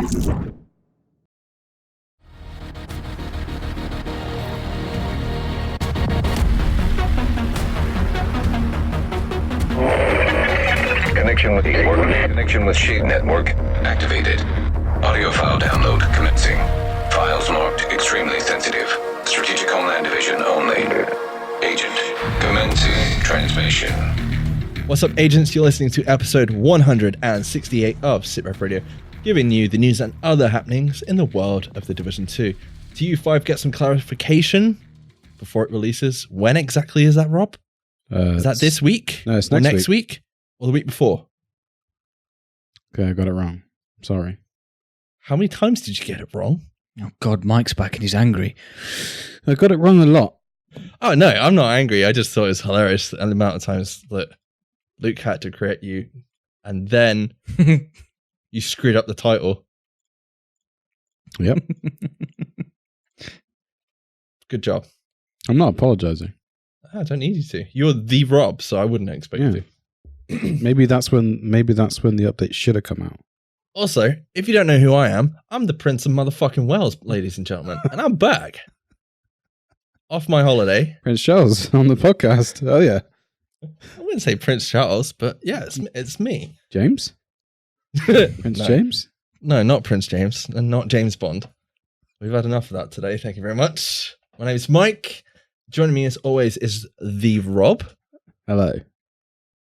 Connection with Shade Network activated. Audio file download commencing. Files marked extremely sensitive. Strategic Homeland Division only. Agent, commencing transmission. What's up, agents? You're listening to episode 168 of SITREP Radio, giving you the news and other happenings in the world of the Division 2. TU5 gets some clarification before it releases. When exactly is that, Rob? Is that this week? No, it's or next next week? Or the week before? Okay, I got it wrong. Sorry. How many times did you get it wrong? Oh God, Mike's back and he's angry. I got it wrong a lot. Oh, no, I'm not angry. I just thought it was hilarious the amount of times that Luke had to correct you and then you screwed up the title. Yep. Good job. I'm not apologizing. I don't need you to. You're the Rob, so I wouldn't expect you to. Maybe that's when the update should have come out. Also, if you don't know who I am, I'm the Prince of motherfucking Wales, ladies and gentlemen, and I'm back off my holiday. Prince Charles on the podcast. Oh yeah. I wouldn't say Prince Charles, but yeah, it's me. James? Prince No. James? No, not Prince James, and not James Bond. We've had enough of that today. Thank you very much. My name is Mike. Joining me as always is the Rob. Hello.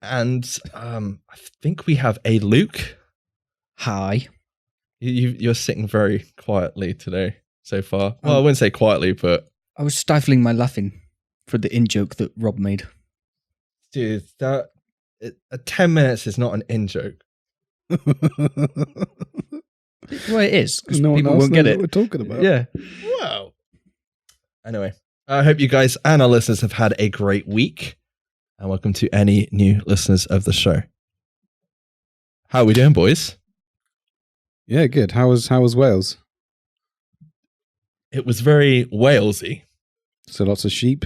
And I think we have a Luke. Hi. You're sitting very quietly today so far. Well, I wouldn't say quietly, but... I was stifling my laughing for the in-joke that Rob made. Dude, 10 minutes is not an in-joke. Well, it is, because No one people else won't get knows it. what we're talking about. Yeah. Wow. Anyway, I hope you guys and our listeners have had a great week. And welcome to any new listeners of the show. How are we doing, boys? Yeah, good. How was Wales? It was very Walesy. So lots of sheep?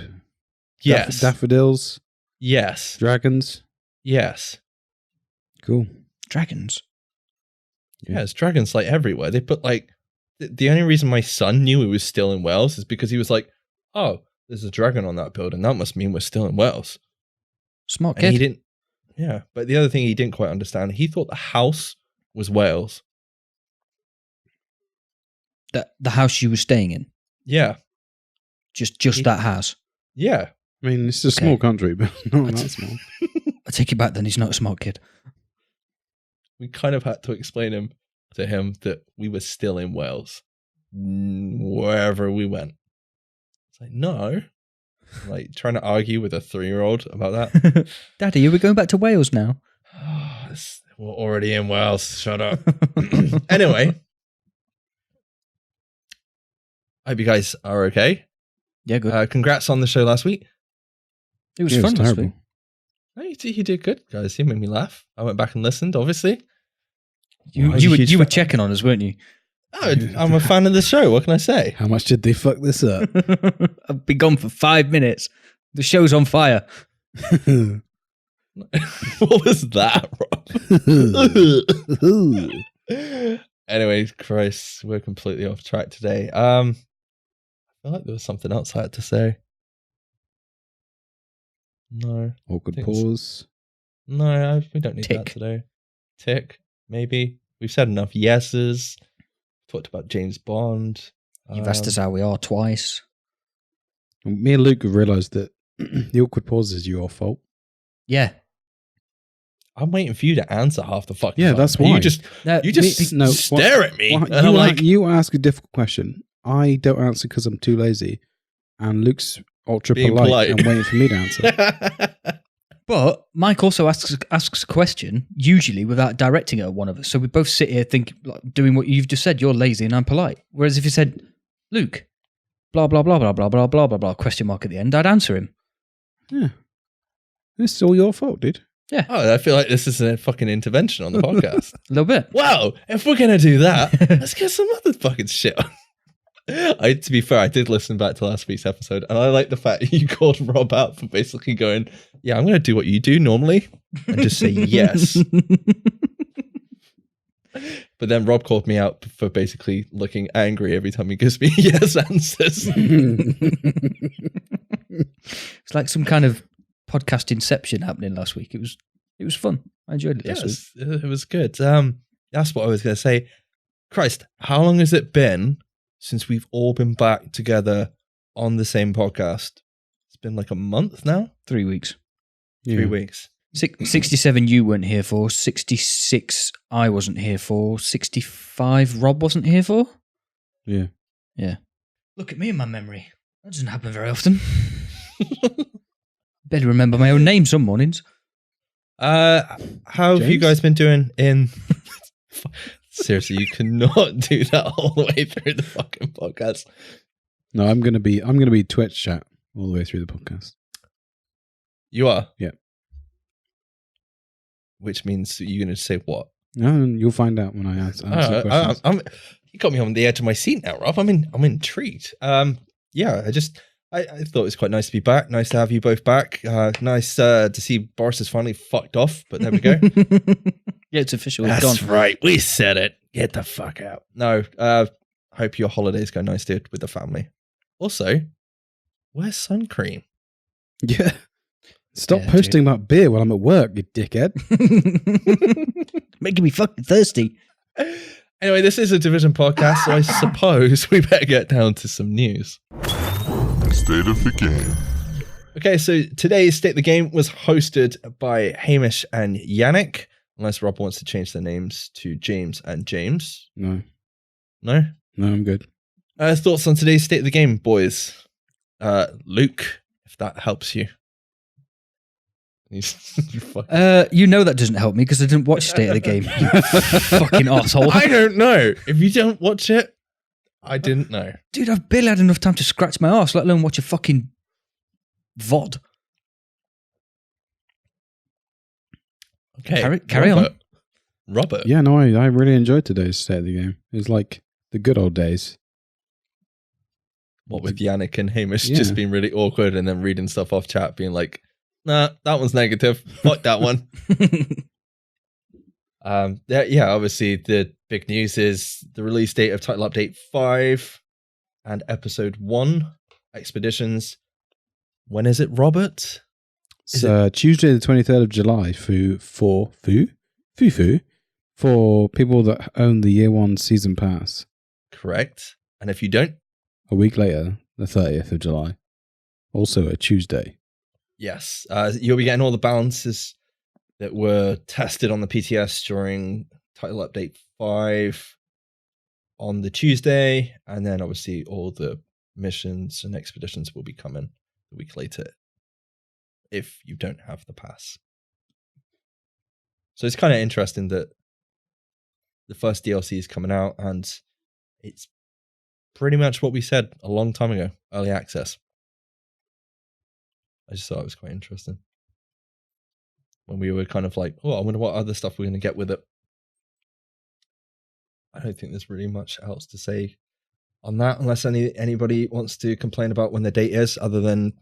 Yes. Daffodils? Yes. Dragons? Yes. Cool. Dragons. Yeah. Yeah, there's dragons like everywhere. They put like... The only reason my son knew he was still in Wales is because he was like, oh, there's a dragon on that building. That must mean we're still in Wales. Smart And kid. he didn't... Yeah, but the other thing he didn't quite understand, he thought the house was Wales. The house you were staying in. Yeah. Just that house. Yeah. I mean, it's a small country, but not that small. I take it back then, he's not a smart kid. We kind of had to explain to him that we were still in Wales, wherever we went. It's like, no. Like, trying to argue with a 3-year-old about that. Daddy, are we going back to Wales now? We're already in Wales. Shut up. Anyway. I hope you guys are okay. Yeah, good. Congrats on the show last week. It was Yeah, fun last terrible. week. Oh, you did good, guys. You made me laugh. I went back and listened, obviously. You were checking on us, weren't you? Oh, I'm a fan of the show. What can I say? How much did they fuck this up? I've been gone for 5 minutes. The show's on fire. What was that, Rob? Anyway, Christ, we're completely off track today. I feel like there was something else I had to say. No. Awkward Things. pause. No, we don't need that Tick. today. Tick, maybe. We've said enough yeses. Talked about James Bond. You've asked us how we are twice. Me and Luke have realised that the awkward pause is your fault. Yeah. I'm waiting for you to answer half the fucking Yeah, time. that's And why. You just stare at me. And I'm like, you ask a difficult question. I don't answer because I'm too lazy. And Luke's ultra Being polite polite. and waiting for me to answer. But Mike also asks a question, usually without directing it at one of us. So we both sit here thinking, like, doing what you've just said, you're lazy and I'm polite. Whereas if you said, Luke, blah, blah, blah, blah, blah, blah, blah, blah, blah, question mark at the end, I'd answer him. Yeah. This is all your fault, dude. Yeah. Oh, I feel like this is a fucking intervention on the podcast. A little bit. Wow, if we're going to do that, let's get some other fucking shit on. To be fair, I did listen back to last week's episode, and I like the fact you called Rob out for basically going, yeah, I'm going to do what you do normally, and just say yes. But then Rob called me out for basically looking angry every time he gives me yes answers. It's like some kind of podcast inception happening last week. It was fun. I enjoyed it last week. It was good. That's what I was going to say. Christ, how long has it been since we've all been back together on the same podcast? It's been like a month now? 3 weeks. 3 weeks. 67 you weren't here for. 66 I wasn't here for. 65 Rob wasn't here for. Yeah. Yeah. Look at me in my memory. That doesn't happen very often. Better remember my own name some mornings. How have you James? guys been doing in... Seriously, you cannot do that all the way through the fucking podcast. No, I'm gonna be Twitch chat all the way through the podcast. You are? Yeah. Which means you're going to say what? No, you'll find out when I answer questions. You got me on the edge of my seat now, Rob. I'm intrigued. Yeah, I thought it was quite nice to be back. Nice to have you both back. Nice to see Boris has finally fucked off, but there we go. Yeah, it's official. That's It's gone. right. We said it. Get the fuck out. No, hope your holidays go nice, dude, with the family. Also, where's sun cream? Yeah. Stop Yeah, posting about beer while I'm at work, you dickhead. Making me fucking thirsty. Anyway, this is a Division podcast, so I suppose we better get down to some news. State of the game. Okay, so today's State of the Game was hosted by Hamish and Yannick, unless Rob wants to change their names to James and James. No, No? I'm good. Thoughts on today's State of the Game, boys? Luke, if that helps you. You fuck- You know that doesn't help me because I didn't watch State of the Game. You fucking asshole. I don't know. If you don't watch it, I didn't know. Dude, I've barely had enough time to scratch my arse, let alone watch a fucking VOD. Okay, Carry on. Robert. Yeah, no, I really enjoyed today's State of the Game. It was like the good old days. What with Yannick and Hamish Yeah. just being really awkward and then reading stuff off chat, being like, nah, that one's negative. Fuck that one. Yeah, obviously the big news is the release date of Title Update 5 and Episode 1 Expeditions. When is it, Robert? Is It's Tuesday the 23rd of July for people that own the Year 1 Season Pass. Correct. And if you don't, A week later, the 30th of July. Also a Tuesday. yes, you'll be getting all the balances that were tested on the PTS during Title Update 5 on the Tuesday, and then obviously all the missions and expeditions will be coming a week later if you don't have the pass. So it's kind of interesting that the first DLC is coming out, and it's pretty much what we said a long time ago, early access. I just thought it was quite interesting. When we were kind of like, oh, I wonder what other stuff we're going to get with it. I don't think there's really much else to say on that, unless anybody wants to complain about when the date is, other than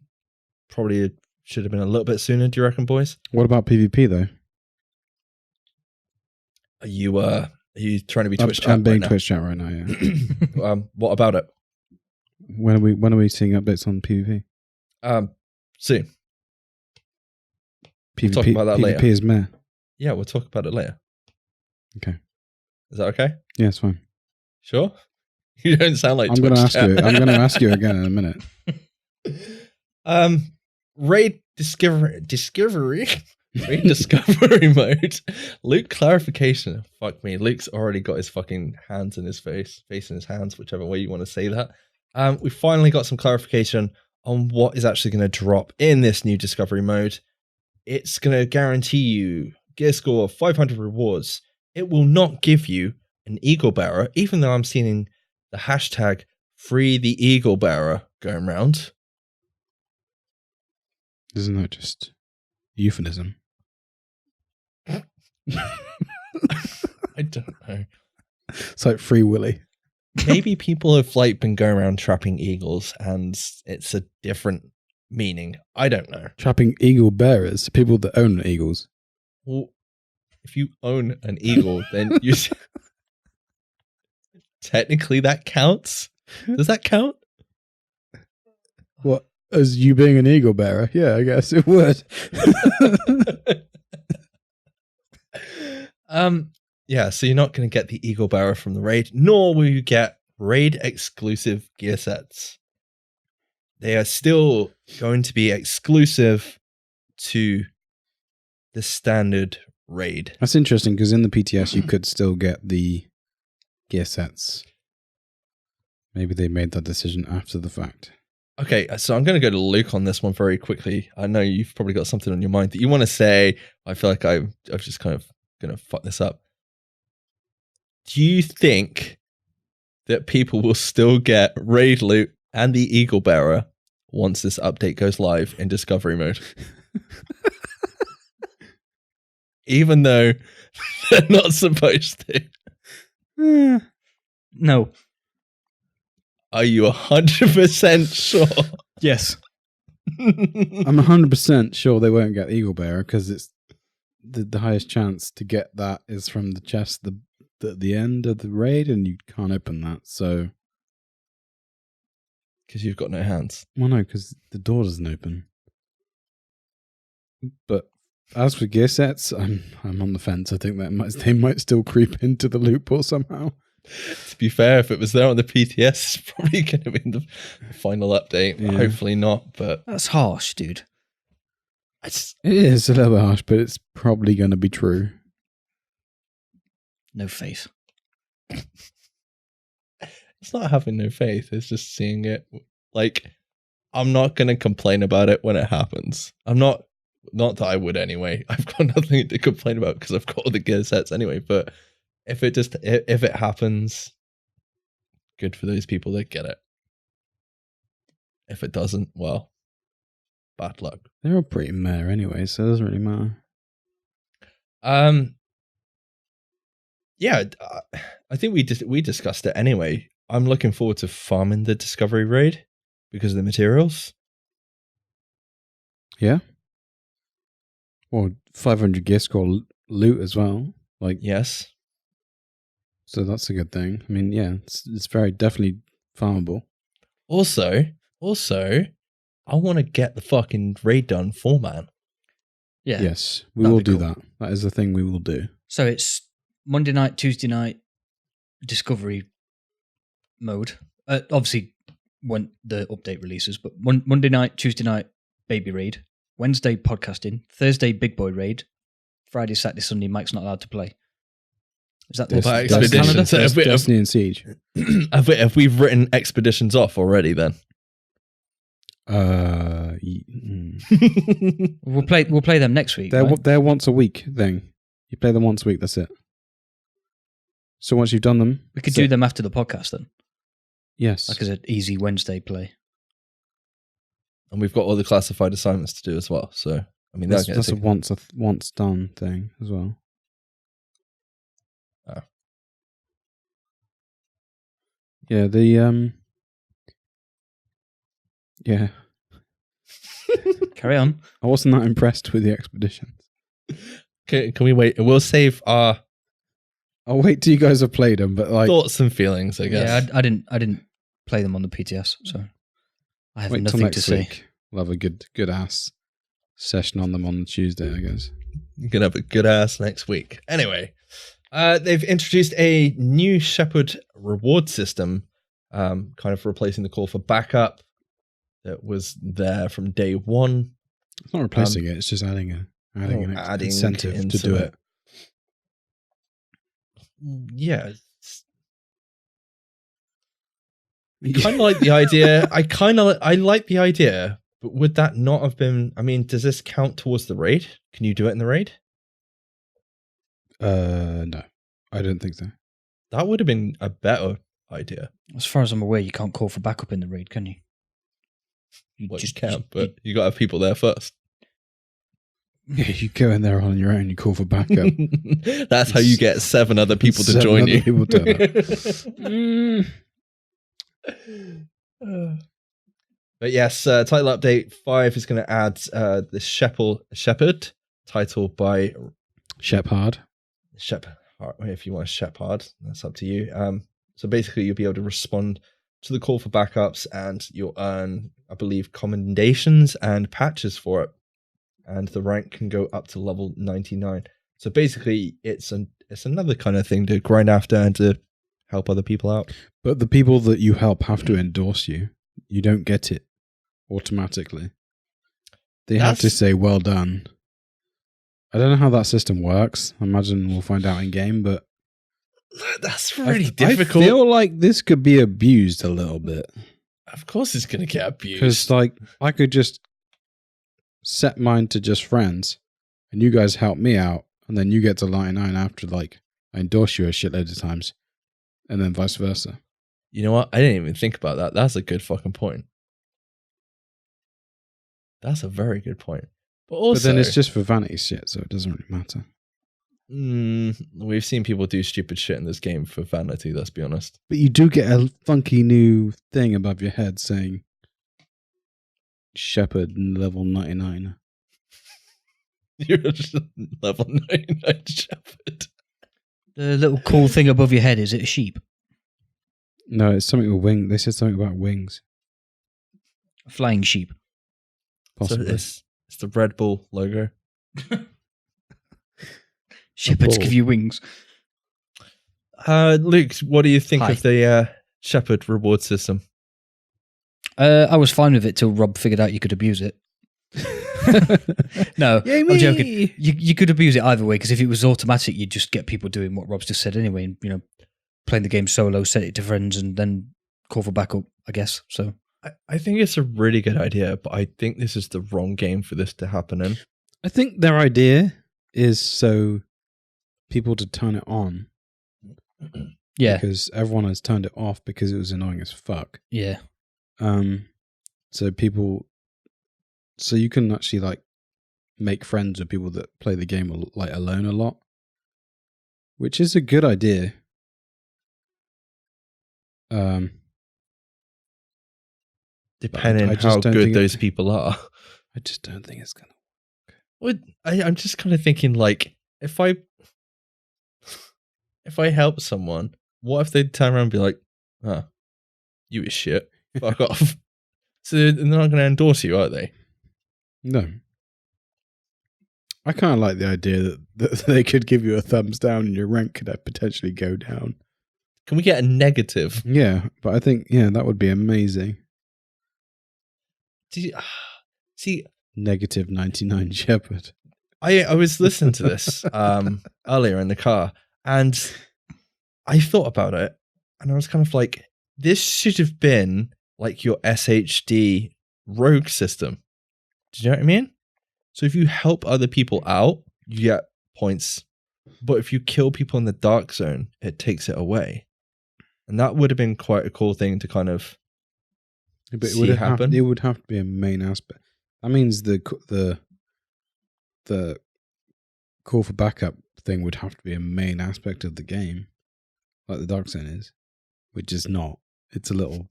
probably it should have been a little bit sooner, do you reckon, boys? What about PvP though? Are you trying to be Twitch chat I'm being right now? Twitch chat right now, yeah. What about it? When are we seeing updates on PvP? Soon. PvP, talk about that PvP later. is meh. Yeah, we'll talk about it later. Okay. Is that okay? Yeah, it's fine. Sure? You don't sound like I'm Twitch gonna ask chat. you. I'm gonna ask you again in a minute. Raid discovery Raid discovery mode. Luke clarification. Fuck me. Luke's already got his fucking hands in his face in his hands, whichever way you want to say that. We finally got some clarification on what is actually going to drop in this new discovery mode. It's going to guarantee you gear score of 500 rewards. It will not give you an eagle bearer, even though I'm seeing the hashtag free the eagle bearer going around. Isn't that just euphemism? I don't know. It's like Free Willy. Maybe people have like been going around trapping eagles and it's a different meaning. I don't know. Trapping eagle bearers, people that own eagles. Well, if you own an eagle, then you technically that counts. Does that count? What, as you being an eagle bearer? Yeah, I guess it would. Yeah, so you're not going to get the eagle bearer from the raid, nor will you get raid exclusive gear sets. They are still going to be exclusive to the standard raid. That's interesting because in the PTS you could still get the gear sets. Maybe they made that decision after the fact. Okay, so I'm going to go to Luke on this one very quickly. I know you've probably got something on your mind that you want to say. I feel like I've just kind of going to fuck this up. Do you think that people will still get raid loot and the eagle bearer once this update goes live in discovery mode? Even though they're not supposed to. No. Are you 100% sure? Yes. I'm 100% sure they won't get eagle bearer because it's the highest chance to get that is from the chest at the end of the raid, and you can't open that. So, because you've got no hands. Well, no, because the door doesn't open. But as for gear sets, I'm on the fence. I think they might still creep into the loophole somehow. To be fair, if it was there on the PTS, it's probably going to be in the final update. Yeah. Hopefully not, but That's harsh, dude. It is a little bit harsh, but it's probably going to be true. No faith. It's not having no faith. It's just seeing it. Like, I'm not going to complain about it when it happens. I'm not that I would anyway. I've got nothing to complain about because I've got all the gear sets anyway. But if it happens, good for those people that get it. If it doesn't, well, bad luck. They're all pretty meh anyway, so it doesn't really matter. Yeah, I think we discussed it anyway. I'm looking forward to farming the discovery raid because of the materials. Yeah. Or 500 gear score loot as well. Like, Yes. so that's a good thing. I mean, yeah, it's very definitely farmable. Also, I want to get the fucking raid done 4-man. Yeah. Yes, we That'd will be do cool. that. That is the thing we will do. So it's Monday night, Tuesday night, discovery mode. Obviously, when the update releases, but Monday night, Tuesday night, baby raid. Wednesday, podcasting. Thursday, big boy raid. Friday, Saturday, Sunday, Mike's not allowed to play. Is that the What about that's the expeditions? calendar? So if we- Destiny and Siege. Have we written expeditions off already then? We'll play them next week. right? They're once a week thing. You play them once a week, that's it. So once you've done them... We could that's do it. them after the podcast then. Yes. Like as an easy Wednesday play. And we've got all the classified assignments to do as well. So, I mean, That's that's a once done thing as well. Oh. Yeah, yeah. Carry on. I wasn't that impressed with the expeditions. Can we wait? We'll save our I'll wait till you guys have played them, but like, thoughts and feelings, I guess. Yeah, I didn't play them on the PTS, so I have wait till nothing next to say. week. We'll have a good ass session on them on Tuesday, I guess. You're going to have a good ass next week. Anyway, they've introduced a new Shepherd reward system, kind of replacing the call for backup that was there from day one. It's not replacing it; it's just adding an adding incentive to into do it. it. Yeah. I kind of like the idea. I like the idea, but would that not have been? I mean, does this count towards the raid? Can you do it in the raid? No, I don't think so. That would have been a better idea. As far as I'm aware, you can't call for backup in the raid, can you? You can, but you got to have people there first. Yeah, you go in there on your own. You call for backup. That's how you get 7 other people to 7 join other you. people turn But yes, title update 5 is going to add the Shepherd title by Shepherd. if you want to Shepard, that's up to you. So basically, you'll be able to respond to the call for backups, and you'll earn, I believe, commendations and patches for it, and the rank can go up to level 99. So basically, it's another kind of thing to grind after and to help other people out. But the people that you help have to endorse you. You don't get it automatically. They have to say, well done. I don't know how that system works. I imagine we'll find out in game, but that's really difficult. I feel like this could be abused a little bit. Of course it's going to get abused. Because, like, I could just set mine to just friends, and you guys help me out, and then you get to 99 after, like, I endorse you a shitload of times, and then vice versa. You know what? I didn't even think about that. That's a good fucking point. That's a very good point. But then it's just for vanity shit, so it doesn't really matter. We've seen people do stupid shit in this game for vanity, let's be honest. But you do get a funky new thing above your head saying Shepherd level 99. You're just level 99 Shepherd. The little cool thing above your head, is it a sheep? No, it's something with wings. They said something about wings. A flying sheep. Possibly. So it's the Red Bull logo. Shepherds give you wings. Luke, what do you think Hi. of the Shepherd reward system? I was fine with it till Rob figured out you could abuse it. No, Yay, I'm me! joking. You could abuse it either way, because if it was automatic, you'd just get people doing what Rob's just said anyway, and, you know, playing the game solo, set it to friends, and then call for backup, I guess. So I think it's a really good idea, but I think this is the wrong game for this to happen in. I think their idea is so people to turn it on. yeah, Because everyone has turned it off because it was annoying as fuck. yeah. So you can actually, like, make friends with people that play the game, like, alone a lot, which is a good idea. Depending I on just how don't good think those people are. I just don't think it's gonna. I'm just kind of thinking, like, if I help someone, what if they turn around and be like, you is shit, fuck off. So they're not going to endorse you, are they? No. I kind of like the idea that they could give you a thumbs down and your rank could potentially go down. Can we get a negative? Yeah, but I think, that would be amazing. See, Negative 99 Shepherd. I was listening to this earlier in the car, and I thought about it, and I was kind of like, this should have been like your SHD rogue system. Do you know what I mean? So if you help other people out, you get points. But if you kill people in the dark zone, it takes it away. And that would have been quite a cool thing to kind of see happen. It would have to be a main aspect. That means the call for backup thing would have to be a main aspect of the game, like the dark zone is, which is not. It's a little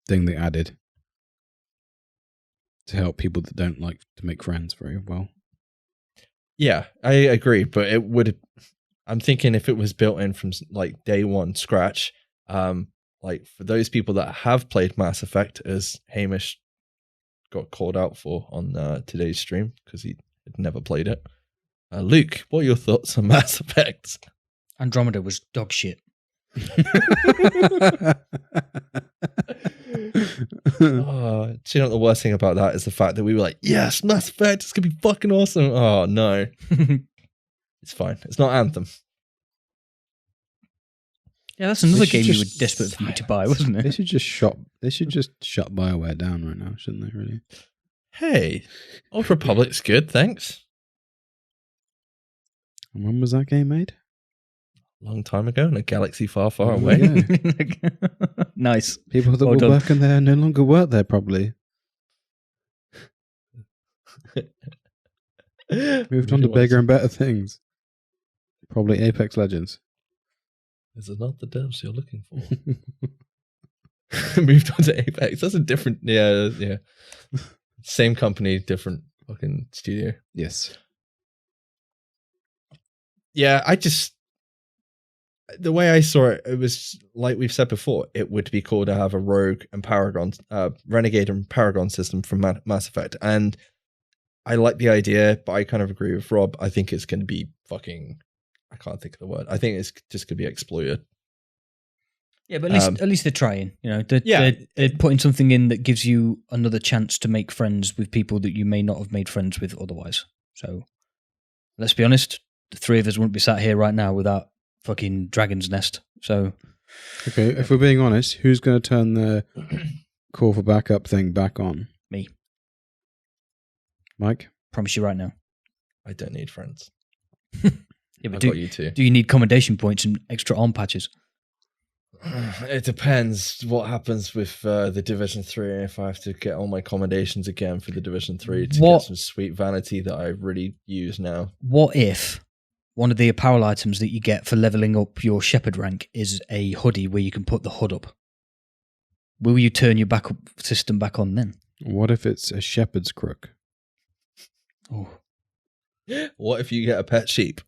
thing they added to help people that don't like to make friends very well. Yeah, I agree, but it would. I'm thinking if it was built in from like day one, scratch, like for those people that have played Mass Effect, as Hamish got called out for on today's stream because he had never played it. Luke, what are your thoughts on Mass Effect? Andromeda was dog shit. Oh, do you know what the worst thing about that is the fact that we were like, yes, Mass Effect, it's gonna be fucking awesome. Oh no. It's fine. It's not Anthem. Yeah, that's another game you were desperate for me to buy, wasn't it? They should just shut BioWare down right now, shouldn't they, really? Hey, Old Republic's good, thanks. And when was that game made? Long time ago in a galaxy far, far Oh, away. yeah. Nice. People that Well were done. working there no longer work there, probably. Moved on to bigger and better things. Probably Apex Legends. Is it not the devs you're looking for? Moved on to Apex. That's a different, yeah. Same company, different fucking studio. Yes. Yeah, the way I saw it, it was like we've said before. It would be cool to have a Rogue and Paragon, Renegade and Paragon system from Mass Effect, and I like the idea, but I kind of agree with Rob. I think it's going to be fucking. I can't think of the word. I think it's just going to be exploited. Yeah, but at least they're trying. You know, they're putting something in that gives you another chance to make friends with people that you may not have made friends with otherwise. So, let's be honest, the three of us wouldn't be sat here right now without fucking Dragon's Nest. So, okay, if we're being honest, who's going to turn the call for backup thing back on? Me. Mike? Promise you right now. I don't need friends. Yeah, but I've got you too. Do you need commendation points and extra arm patches? It depends what happens with the Division 3. If I have to get all my commendations again for the Division 3 to get some sweet vanity that I really use now. What if one of the apparel items that you get for leveling up your Shepherd rank is a hoodie where you can put the hood up? Will you turn your backup system back on then? What if it's a shepherd's crook? Oh. What if you get a pet sheep?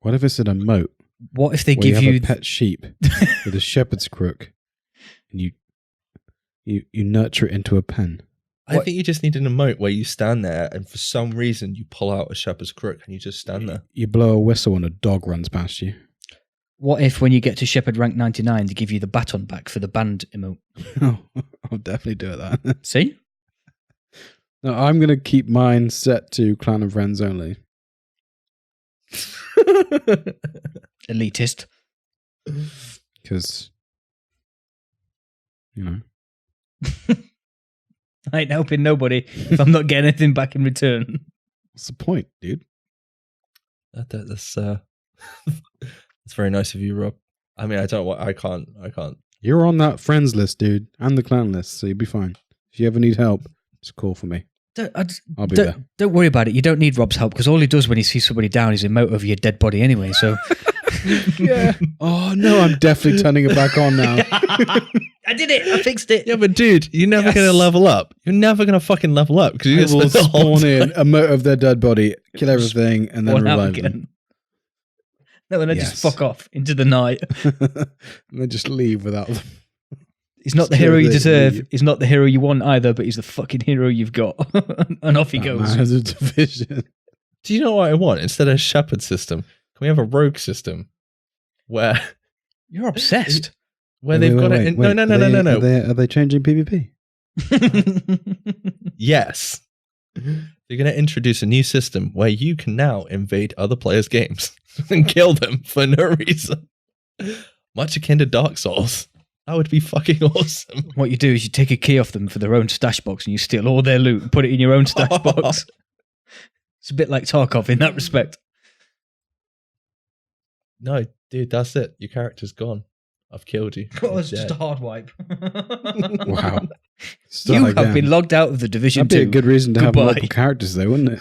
What if it's an emote? What if they give you a pet sheep with a shepherd's crook, and you nurture it into a pen? I think you just need an emote where you stand there, and for some reason you pull out a shepherd's crook and you just stand there. You blow a whistle and a dog runs past you. What if when you get to Shepherd rank 99, they give you the baton back for the band emote? Oh, I'll definitely do that. See? No, I'm going to keep mine set to clan and friends only. Elitist. Because, you know. I ain't helping nobody if I'm not getting anything back in return. What's the point, dude? That's that's very nice of you, Rob. I mean, I can't. You're on that friends list, dude, and the clan list, so you'll be fine. If you ever need help, just call for me. I'll be there. Don't worry about it. You don't need Rob's help because all he does when he sees somebody down is emote over your dead body anyway. So, yeah. Oh no, I'm definitely turning it back on now. I did it. I fixed it. Yeah, but dude, you're never gonna level up. You're never gonna fucking level up because you will spend the whole spawn in emote of their dead body, kill everything, and then revive them. No, and then just fuck off into the night. And then just leave without them. He's not the hero you deserve. He's not the hero you want either, but he's the fucking hero you've got. And off he goes. Man has a division. Do you know what I want? Instead of a shepherd system, can we have a rogue system where you're obsessed? Where they've got it. No. Are they changing PvP? Yes. They're going to introduce a new system where you can now invade other players' games and kill them for no reason. Much akin to Dark Souls. That would be fucking awesome. What you do is you take a key off them for their own stash box and you steal all their loot and put it in your own stash box. It's a bit like Tarkov in that respect. No, dude, that's it. Your character's gone. I've killed you. Oh, it's just a hard wipe. Wow. You have been logged out of the Division 2. That'd be a good reason to have multiple characters though, wouldn't it?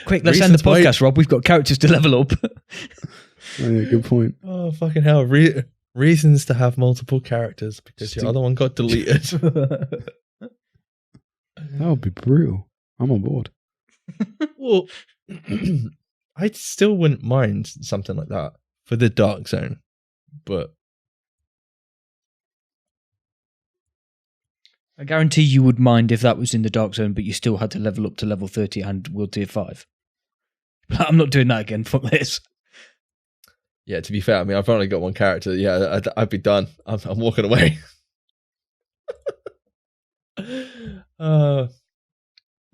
Quick, let's end the podcast, Rob. We've got characters to level up. Oh, yeah, good point. Oh, fucking hell. Reasons to have multiple characters because your other one got deleted. That would be brutal. I'm on board. Well, I still wouldn't mind something like that for the Dark Zone, but I guarantee you would mind if that was in the Dark Zone, but you still had to level up to level 30 and World Tier 5. I'm not doing that again. Fuck this. Yeah, to be fair, I mean, I've only got one character. Yeah, I'd be done. I'm walking away. But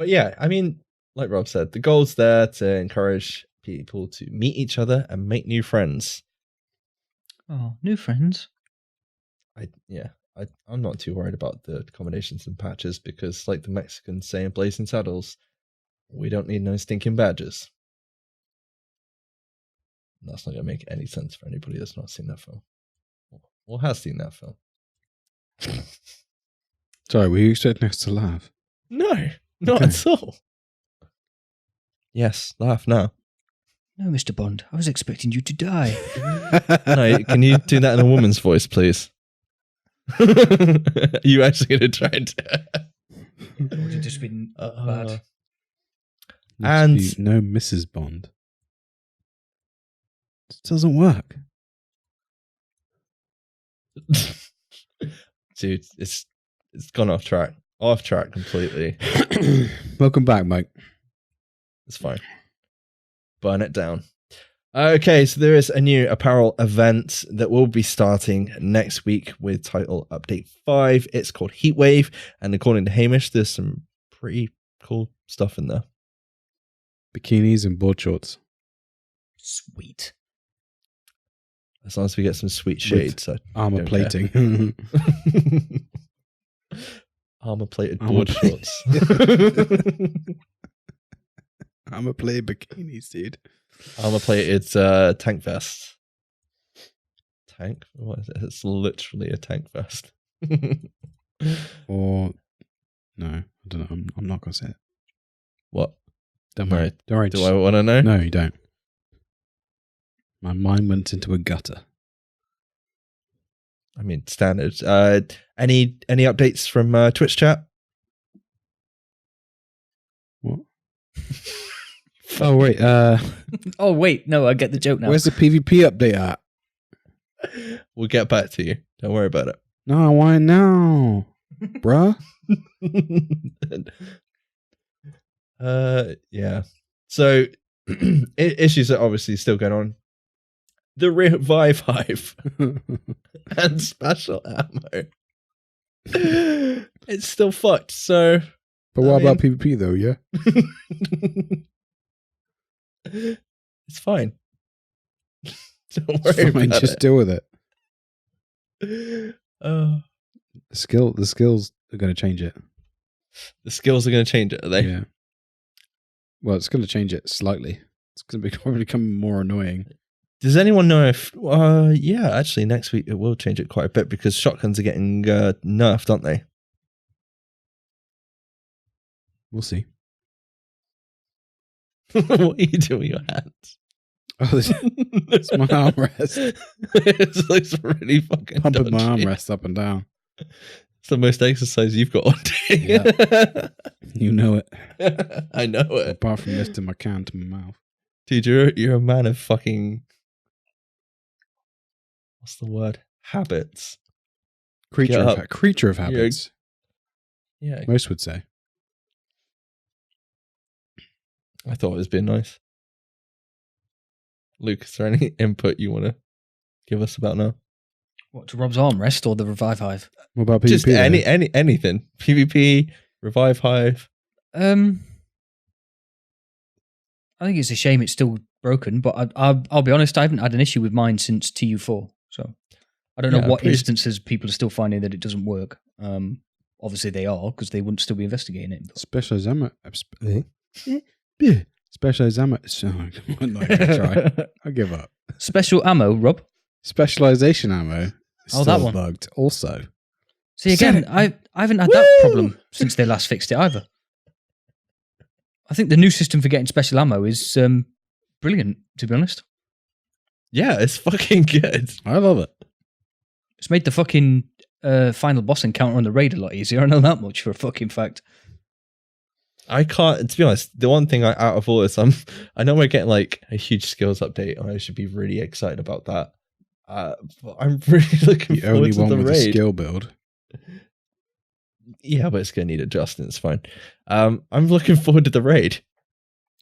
yeah, I mean, like Rob said, the goal's there to encourage people to meet each other and make new friends. Oh, new friends. I'm not too worried about the combinations and patches because, like the Mexicans say in Blazing Saddles, we don't need no stinking badges. That's not going to make any sense for anybody that's not seen that film. Or has seen that film. Sorry, were you expecting us to laugh? No, not at all. Yes, laugh now. No, Mr. Bond, I was expecting you to die. No, can you do that in a woman's voice, please? Are you actually going to try and do it? Or would it just been bad? And no Mrs. Bond. It doesn't work. Dude, it's gone off track completely. Welcome back, Mike. It's fine. Burn it down. Okay, so there is a new apparel event that will be starting next week with title Update 5. It's called Heatwave, and according to Hamish, there's some pretty cool stuff in there. Bikinis and board shorts. Sweet. As long as we get some sweet shades. I Armor don't plating. Armor-plated board shorts. Armor-plated bikinis, dude. Armor-plated tank vest. Tank? What is it? It's literally a tank vest. Or... No, I don't know. I'm not going to say it. What? Don't worry. Don't worry. Do I want to know? No, you don't. My mind went into a gutter. I mean, standard. Any updates from Twitch chat? What? Oh, wait. Oh, wait. No, I get the joke now. Where's the PvP update at? We'll get back to you. Don't worry about it. No, why now? Bruh? Yeah. So, issues are obviously still going on. The Revive Hive and special ammo. It's still fucked, so... But what about PvP, though, yeah? It's fine. Don't worry about just it. deal with it. The The skills are going to change it. skills are going to change it, are they? Yeah. Well, it's going to change it slightly. It's going to probably become more annoying. Does anyone know if... yeah, actually, next week it will change it quite a bit because shotguns are getting nerfed, aren't they? We'll see. What are you doing with your hands? Oh, it's my armrest. It looks really fucking Pumping my dodgy. armrest up and down. It's the most exercise you've got all day. Yeah. You know it. I know it. Apart from lifting my can to my mouth. Dude, you're a man of fucking... What's the word? Habits. Creature Get of, up. creature of habits. Yeah, Most would say. I thought it was being nice. Luke, is there any input you want to give us about now? What, to Rob's armrest or the Revive Hive? What about PvP? Just anything. PvP, Revive Hive. I think it's a shame it's still broken, but I'll be honest, I haven't had an issue with mine since TU4. So I don't know what instances people are still finding that it doesn't work. Obviously they are, because they wouldn't still be investigating it. But. Specialized ammo. Specialized ammo. I'm not going to try. I give up. Special ammo, Rob? Specialization ammo. Oh, that one. Bugged also. See, again, I haven't had that problem since they last fixed it either. I think the new system for getting special ammo is brilliant, to be honest. Yeah, it's fucking good. I love it. It's made the fucking final boss encounter on the raid a lot easier. I know that much for a fucking fact. I can't, to be honest, the one thing out of all this, I know we're getting like a huge skills update and I should be really excited about that. But I'm really looking The forward only to one the with a raid. skill build. Yeah, but it's going to need adjusting. It's fine. I'm looking forward to the raid.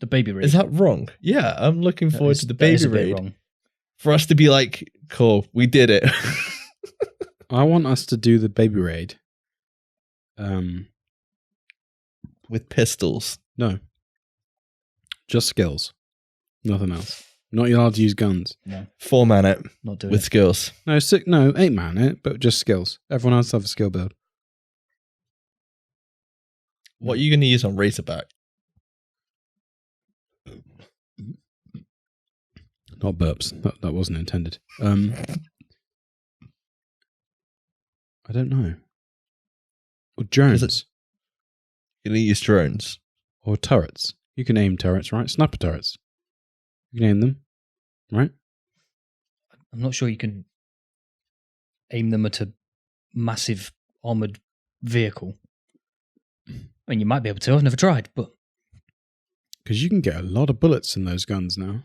The baby raid. Is that wrong? Yeah, I'm looking forward to the baby raid. Wrong. For us to be like, cool, we did it. I want us to do the baby raid. With pistols. No. Just skills. Nothing else. Not allowed to use guns. No, 4-man it not doing with it. skills. No, 8-man it, but just skills. Everyone else have a skill build. What are you going to use on Razorback? Not burps. That wasn't intended. I don't know. Or drones. You're going to use drones. Or turrets. You can aim turrets, right? Sniper turrets. You can aim them, right? I'm not sure you can aim them at a massive armoured vehicle. I mean, you might be able to. I've never tried, but... Because you can get a lot of bullets in those guns now.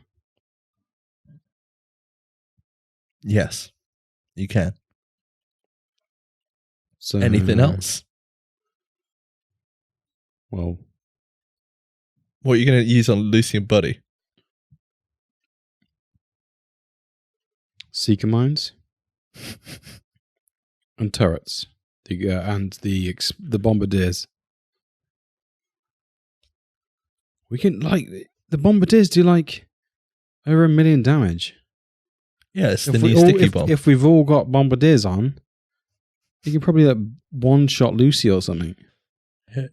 Yes, you can. So Anything else? Well, What are you going to use on Lucy and Buddy? Seeker mines and turrets, and the bombardiers. We can the bombardiers do over 1 million damage. Yeah, it's the new sticky bomb. If we've all got bombardiers on, you can probably one-shot Lucy or something.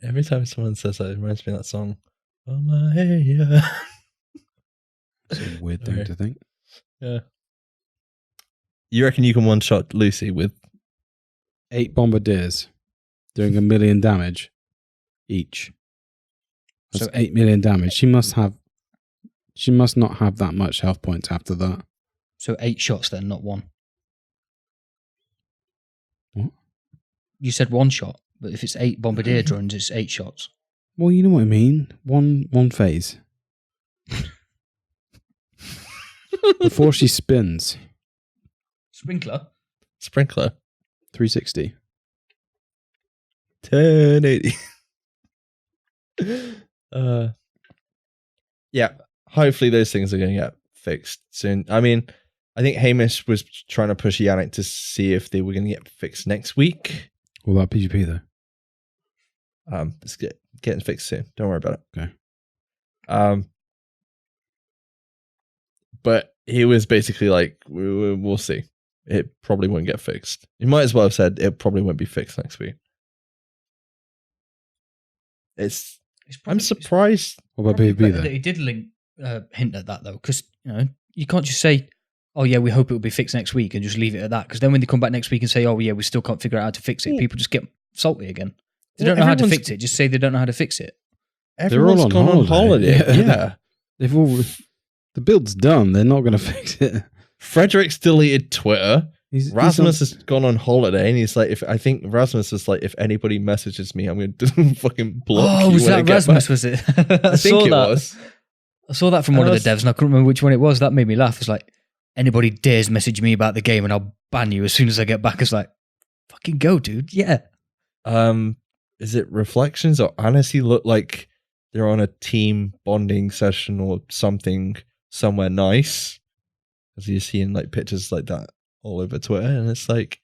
Every time someone says that, it reminds me of that song. Oh my, yeah. It's a weird thing to think. Yeah. You reckon you can one-shot Lucy with 8 bombardiers doing 1 million damage each? That's 8 million damage. She must not have that much health points after that. So 8 shots then, not 1. What? You said 1 shot, but if it's 8 bombardier drones, it's 8 shots. Well, you know what I mean. One phase. Before she spins. Sprinkler? 360. 1080. Yeah, hopefully those things are going to get fixed soon. I mean, I think Hamish was trying to push Yannick to see if they were going to get fixed next week. What about PGP though? It's getting fixed soon. Don't worry about it. Okay. But he was basically like, we'll see. It probably won't get fixed. You might as well have said it probably won't be fixed next week. I'm surprised. What about PGP though? He did hint at that though, because you can't just say, "Oh yeah, we hope it will be fixed next week," and just leave it at that. Because then when they come back next week and say, "Oh yeah, we still can't figure out how to fix it," people just get salty again. They don't know how to fix it. Just say they don't know how to fix it. Everyone's gone on holiday. Yeah. They've all. The build's done. They're not going to fix it. Frederick's deleted Twitter. Rasmus has gone on holiday, and he's like, if anybody messages me, I'm going to fucking block you. Oh, was that Rasmus? Was it? I think it was. I saw that from one of the devs, and I couldn't remember which one it was. That made me laugh. It's like, anybody dares message me about the game, and I'll ban you as soon as I get back. It's like, fucking go, dude. Yeah. Is it Reflections or Annecy look like they're on a team bonding session or something somewhere nice? Because you're seeing like pictures like that all over Twitter, and it's like,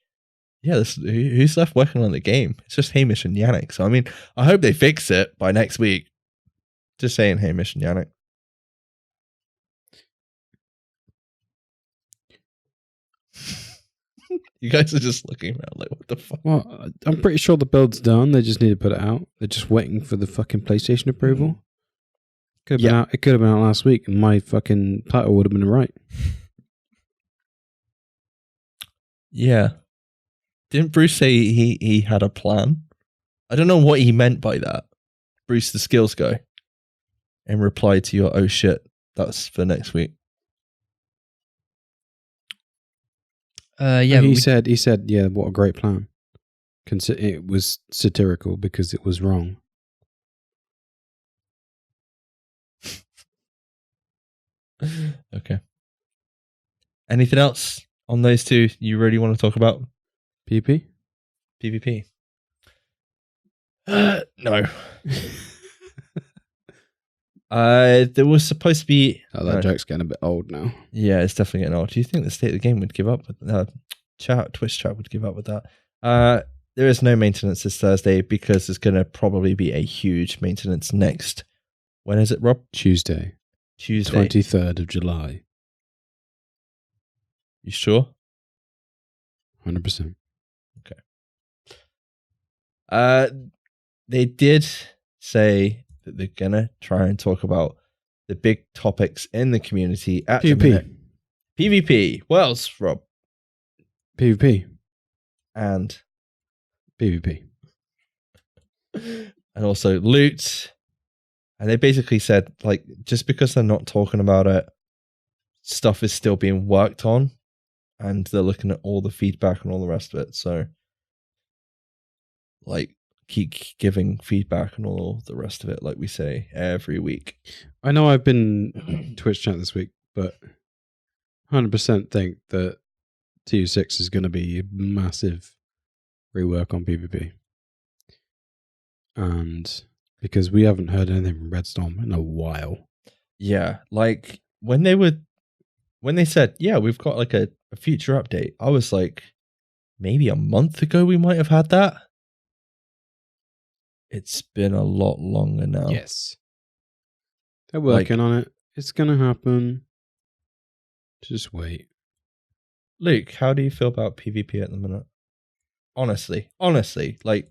yeah, who's left working on the game? It's just Hamish and Yannick. So I mean, I hope they fix it by next week. Just saying, Hamish and Yannick. You guys are just looking around like, what the fuck? Well, I'm pretty sure the build's done. They just need to put it out. They're just waiting for the fucking PlayStation approval. Could have been out. It could have been out last week, and my fucking title would have been right. Yeah. Didn't Bruce say he had a plan? I don't know what he meant by that. Bruce, the skills guy, in reply to your "oh shit," that's for next week. He said, yeah, what a great plan. It was satirical because it was wrong. Okay. Anything else on those two you really want to talk about? PvP? PvP. No. There was supposed to be... Oh, that joke's getting a bit old now. Yeah, it's definitely getting old. Do you think the state of the game would give up with Twitch chat would give up with that? There is no maintenance this Thursday because there's going to probably be a huge maintenance next. When is it, Rob? Tuesday. 23rd of July. You sure? 100%. Okay. They did say that they're gonna try and talk about the big topics in the community at the minute. PvP. What else, Rob? PvP. And PvP. And also loot. And they basically said, like, just because they're not talking about it, stuff is still being worked on, and they're looking at all the feedback and all the rest of it. So, like, keep giving feedback and all the rest of it, like we say every week. I know I've been Twitch chat this week, but 100% think that TU6 is going to be a massive rework on PvP. And because we haven't heard anything from Red Storm in a while. Yeah, like when they said, yeah, we've got like a future update, I was like, maybe a month ago we might have had that. It's been a lot longer now. Yes. They're working on it. It's going to happen. Just wait. Luke, how do you feel about PvP at the minute? Honestly, like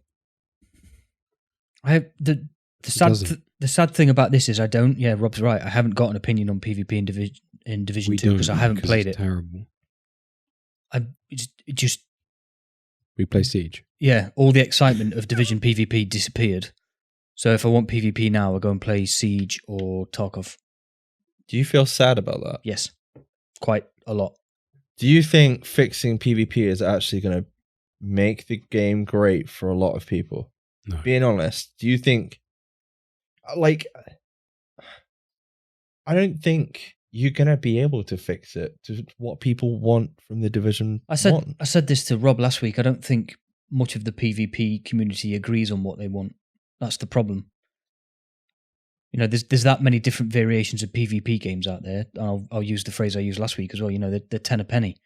I the sad thing about this is I don't. Yeah, Rob's right. I haven't got an opinion on PvP in Division 2 because I haven't played it. Terrible. It just We play Siege. yeah, all the excitement of Division PvP disappeared. So if I want PvP now, I go and play Siege or Tarkov. do you feel sad about that? Yes, quite a lot. Do you think fixing PvP is actually going to make the game great for a lot of people? No. Being honest, do you think, like, I don't think you're going to be able to fix it to what people want from the Division 1. I said this to Rob last week. I don't think much of the PvP community agrees on what they want. That's the problem. You know, there's that many different variations of PvP games out there. I'll use the phrase I used last week as well. You know, they're 10 a penny.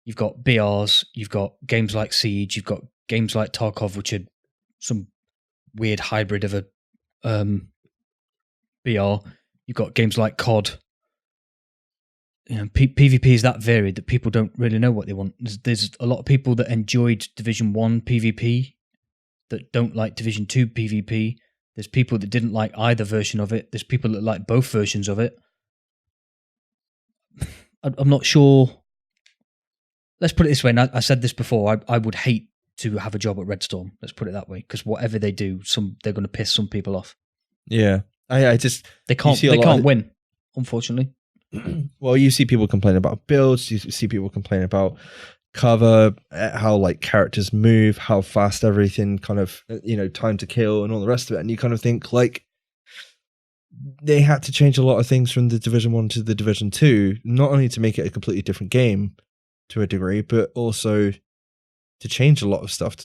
You've got BRs, you've got games like Siege, you've got games like Tarkov, which are some weird hybrid of a BR. You've got games like COD. You know, PvP is that varied that people don't really know what they want. There's a lot of people that enjoyed Division 1 PvP that don't like Division 2 PvP. There's people that didn't like either version of it. There's people that like both versions of it. I'm not sure. Let's put it this way. And I said this before. I would hate to have a job at Red Storm. Let's put it that way. Because whatever they do, they're going to piss some people off. Yeah. I just... They can't win, unfortunately. Well, you see people complain about builds. You see people complain about cover, how like characters move, how fast everything kind of, time to kill and all the rest of it. And you kind of think like they had to change a lot of things from the Division 1 to the Division 2, not only to make it a completely different game to a degree, but also to change a lot of stuff.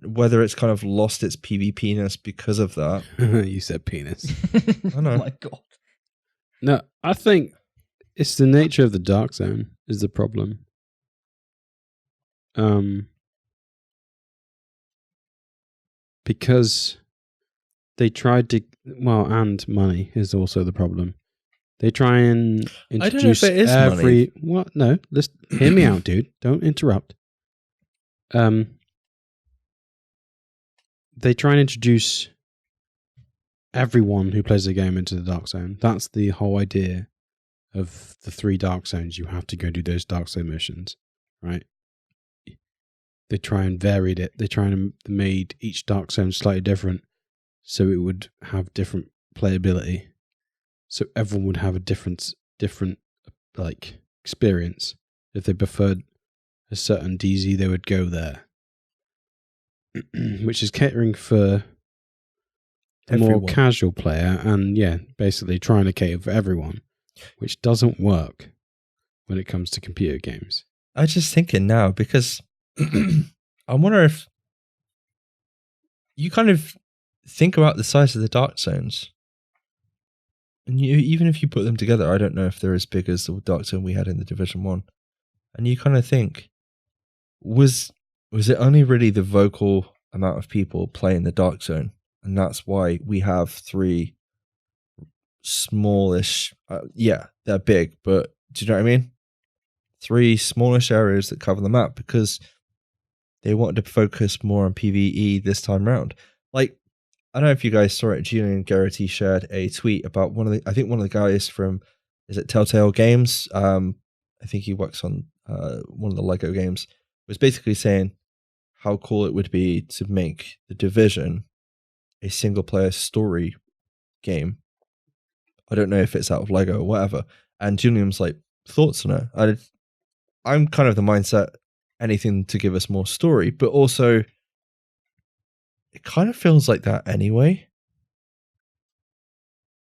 Whether it's kind of lost its PvP-ness because of that. You said penis. I know. Oh my God. No, I think it's the nature of the Dark Zone is the problem. Because they tried to, and money is also the problem. They try and introduce I don't know if it is money. What? No, hear me out, dude. Don't interrupt. They try and introduce everyone who plays the game into the Dark Zone. That's the whole idea of the 3 Dark Zones. You have to go do those Dark Zone missions, right? They try and varied it. They try and made each Dark Zone slightly different so it would have different playability. So everyone would have a different like experience. If they preferred a certain DZ, they would go there. Which is catering for a more casual player and basically trying to cater for everyone, which doesn't work when it comes to computer games. I'm just thinking now because I wonder if you kind of think about the size of the Dark Zones, and even if you put them together, I don't know if they're as big as the Dark Zone we had in the Division 1. And you kind of think, was it only really the vocal amount of people playing the Dark Zone? And that's why we have 3 smallish, they're big, but do you know what I mean? 3 smallish areas that cover the map because they wanted to focus more on PvE this time around. Like, I don't know if you guys saw it, Julian Garrity shared a tweet about one of the guys from, is it Telltale Games? I think he works on one of the Lego games, was basically saying how cool it would be to make The Division a single player story game. I don't know if it's out of Lego or whatever. And Julian was like, thoughts on it? I'm kind of the mindset, anything to give us more story, but also it kind of feels like that anyway.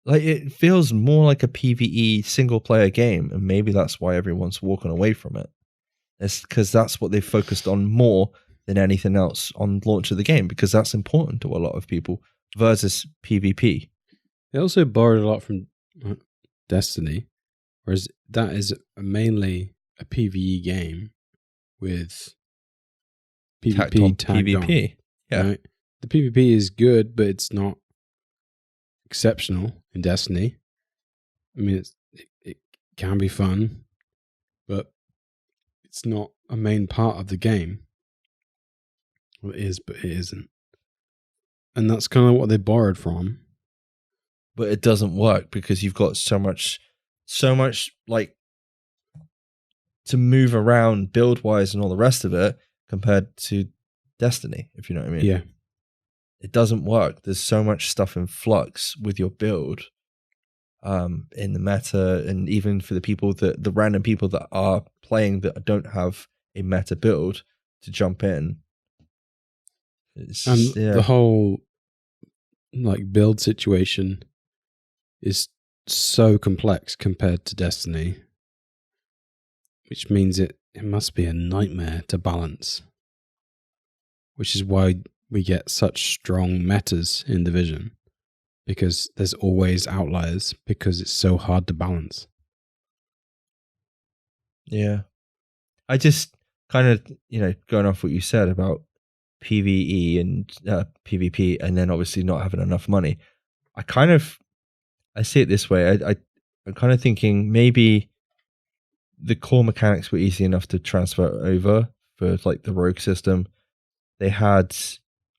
like it feels more like a PvE single player game, and maybe that's why everyone's walking away from it. It's because that's what they focused on more than anything else on launch of the game, because that's important to a lot of people versus PvP. They also borrowed a lot from Destiny, whereas that is mainly a PvE game with PvP tagged PvP. on. Yeah. Right? The PvP is good, but it's not exceptional in Destiny. I mean, it can be fun, but it's not a main part of the game. Well, it is, but it isn't. And that's kind of what they borrowed from. But it doesn't work because you've got so much like to move around build wise and all the rest of it compared to Destiny, if you know what I mean. Yeah. It doesn't work. There's so much stuff in flux with your build in the meta, and even for the random people that are playing that don't have a meta build to jump in. The whole like build situation is so complex compared to Destiny, which means it must be a nightmare to balance, which is why we get such strong metas in Division, because there's always outliers because it's so hard to balance. Yeah. I just kind of, going off what you said about PvE and PvP, and then obviously not having enough money. I see it this way. I'm kind of thinking maybe the core mechanics were easy enough to transfer over for like the rogue system. They had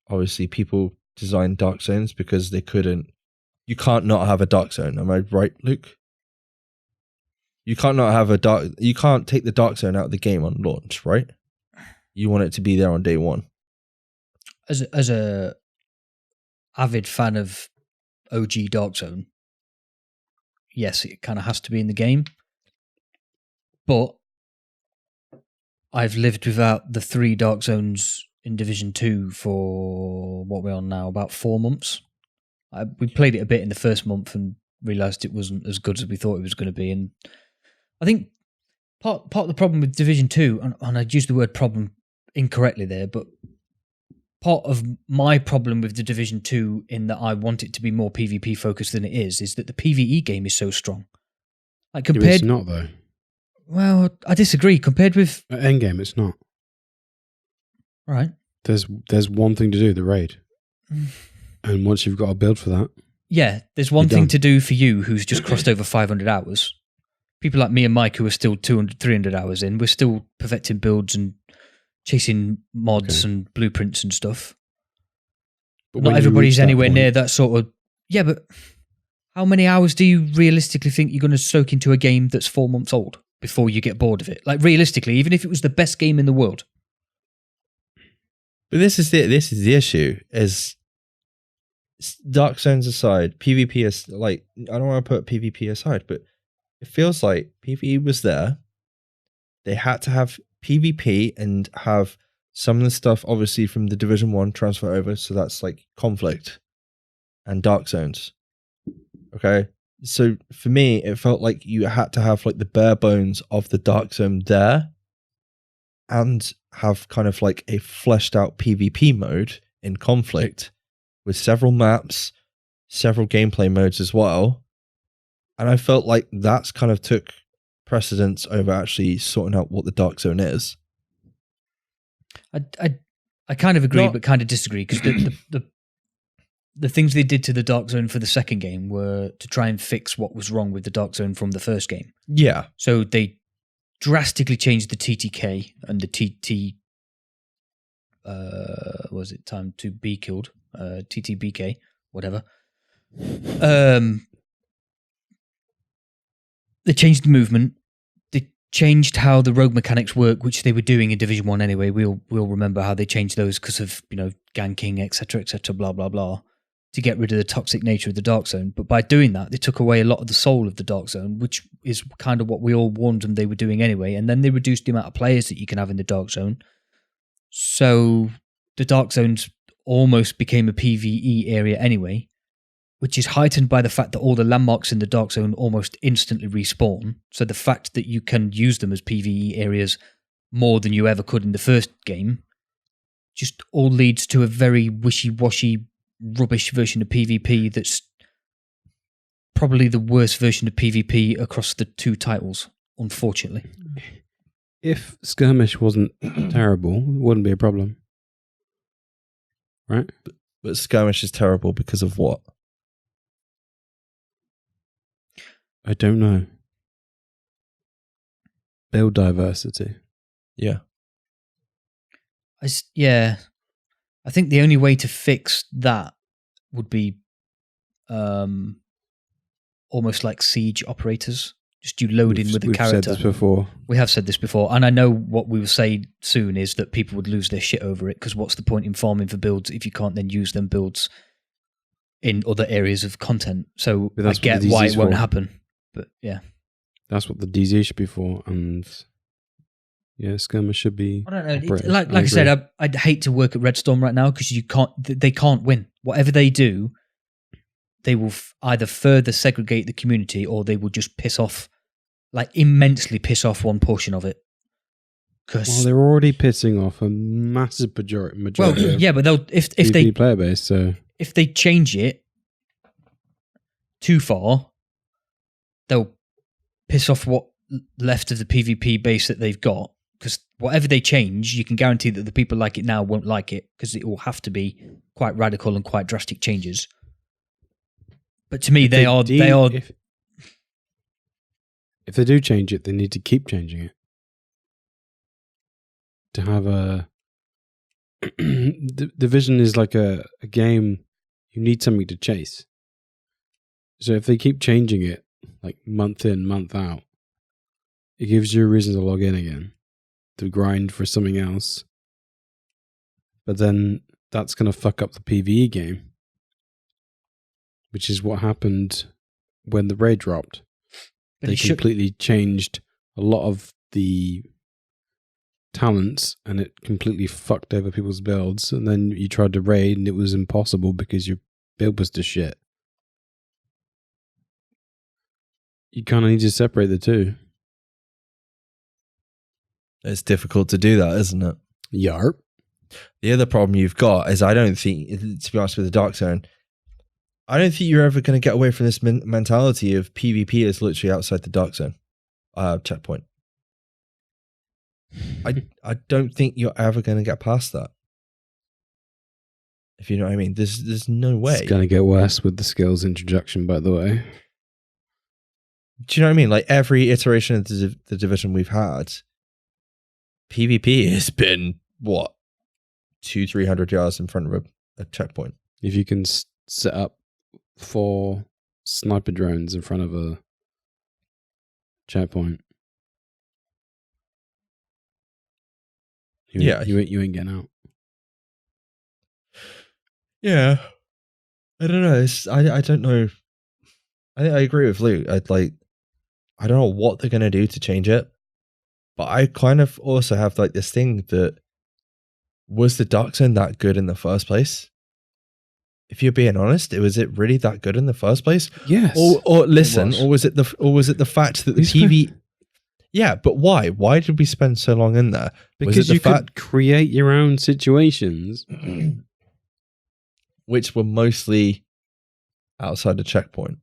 obviously people design dark zones because they couldn't. You can't not have a dark zone. Am I right, Luke? You can't not have You can't take the dark zone out of the game on launch, right? You want it to be there on day one. As a avid fan of OG Dark Zone, yes, it kind of has to be in the game. But I've lived without the 3 Dark Zones in Division 2 for what we're on now, about 4 months. We played it a bit in the first month and realised it wasn't as good as we thought it was going to be. And I think part of the problem with Division 2, and I'd use the word problem incorrectly there, but part of my problem with the Division 2 in that I want it to be more PvP focused than it is that the PvE game is so strong. Like compared, It's not though. Well, I disagree. Compared with At endgame, it's not. Right. There's one thing to do, the raid. And once you've got a build for that. Yeah, there's one thing to do for you who's just crossed over 500 hours. People like me and Mike who are still 200, 300 hours in, we're still perfecting builds and chasing mods and blueprints and stuff. But not everybody's anywhere near that sort of... Yeah, but how many hours do you realistically think you're going to soak into a game that's 4 months old before you get bored of it? Like realistically, even if it was the best game in the world. But this is the issue, is Dark Zones aside, PvP is like, I don't want to put PvP aside, but it feels like PvE was there. They had to have PvP and have some of the stuff obviously from the Division 1 transfer over, so that's like conflict and Dark Zones. Okay? So for me, it felt like you had to have like the bare bones of the Dark Zone there and have kind of like a fleshed out PvP mode in conflict with several maps, several gameplay modes as well. And I felt like that's kind of took precedence over actually sorting out what the Dark Zone is. I kind of agree, but kind of disagree, because the things they did to the Dark Zone for the second game were to try and fix what was wrong with the Dark Zone from the first game. Yeah. So they drastically changed the TTK and the TT... was it time to be killed? TTBK, whatever. They changed the movement. They changed how the rogue mechanics work, which they were doing in Division 1 anyway. We'll remember how they changed those because of, ganking, etc., blah, blah, blah, to get rid of the toxic nature of the Dark Zone. But by doing that, they took away a lot of the soul of the Dark Zone, which is kind of what we all warned them they were doing anyway. And then they reduced the amount of players that you can have in the Dark Zone. So the Dark Zones almost became a PvE area anyway, which is heightened by the fact that all the landmarks in the Dark Zone almost instantly respawn. So the fact that you can use them as PvE areas more than you ever could in the first game just all leads to a very wishy-washy, rubbish version of PvP that's probably the worst version of PvP across the two titles, unfortunately. If Skirmish wasn't terrible, it wouldn't be a problem. Right? But Skirmish is terrible because of what? I don't know. Build diversity. Yeah. I think the only way to fix that would be almost like siege operators. Just you load in with the character. We've said this before. We have said this before, and I know what we will say soon is that people would lose their shit over it, because what's the point in farming for builds if you can't then use them builds in other areas of content? So I get why it won't happen, but yeah. That's what the DZ should be for, and yeah, Skirmish should be. I don't know. Like I said, I'd hate to work at Redstorm right now because they can't win. Whatever they do, they will either further segregate the community or they will just piss off, like immensely piss off one portion of it. Well, they're already pissing off a massive majority. Well, yeah, but they'll if they player base, so if they change it too far, they'll piss off what left of the PvP base that they've got. Because whatever they change, you can guarantee that the people like it now won't like it, because it will have to be quite radical and quite drastic changes. But to me, they are. If they do change it, they need to keep changing it. To have a Division is like a game you need something to chase. So if they keep changing it, like month in, month out, it gives you a reason to log in again, to grind for something else. But then that's going to fuck up the PvE game, which is what happened when the raid dropped. But they completely changed a lot of the talents, and it completely fucked over people's builds. And then you tried to raid, and it was impossible because your build was just shit. You kind of need to separate the two. It's difficult to do that, isn't it? Yarp. The other problem you've got is, I don't think, to be honest with the Dark Zone, I don't think you're ever going to get away from this mentality of PvP is literally outside the Dark Zone checkpoint. I don't think you're ever going to get past that. If you know what I mean. There's no way. It's going to get worse with the skills introduction, by the way. Do you know what I mean? Like every iteration of the Division we've had, PvP has been, what, 200-300 yards in front of a checkpoint. If you can set up 4 sniper drones in front of a checkpoint, you ain't getting out. Yeah, I don't know. I don't know. I agree with Luke. I don't know what they're gonna do to change it, but I kind of also have like this thing that, was the Dark Zone that good in the first place? If you're being honest, was it really that good in the first place? Yes. Or listen, or was it the fact that the PV? Yeah, but why? Why did we spend so long in there? Because you could create your own situations, which were mostly outside the checkpoint.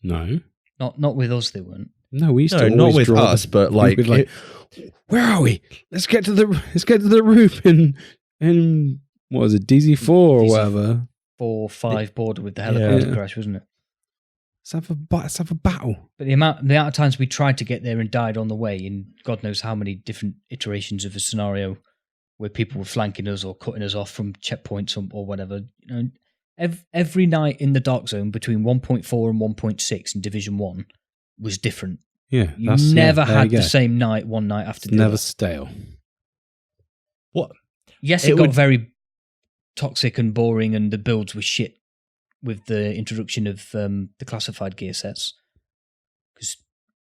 No, not with us. They weren't. No, we used to not with us, but like, where are we? Let's get to the roof in what was it, DZ4 or whatever. 4-5 border with the helicopter crash, wasn't it? Let's have a battle. But the amount of times we tried to get there and died on the way, in God knows how many different iterations of a scenario where people were flanking us or cutting us off from checkpoints or whatever. You know, every night in the Dark Zone between 1.4 and 1.6 in Division 1 was different. Yeah, you never had the same night one night after the other. Never stale. What? Yes, it got very toxic and boring, and the builds were shit with the introduction of the classified gear sets, because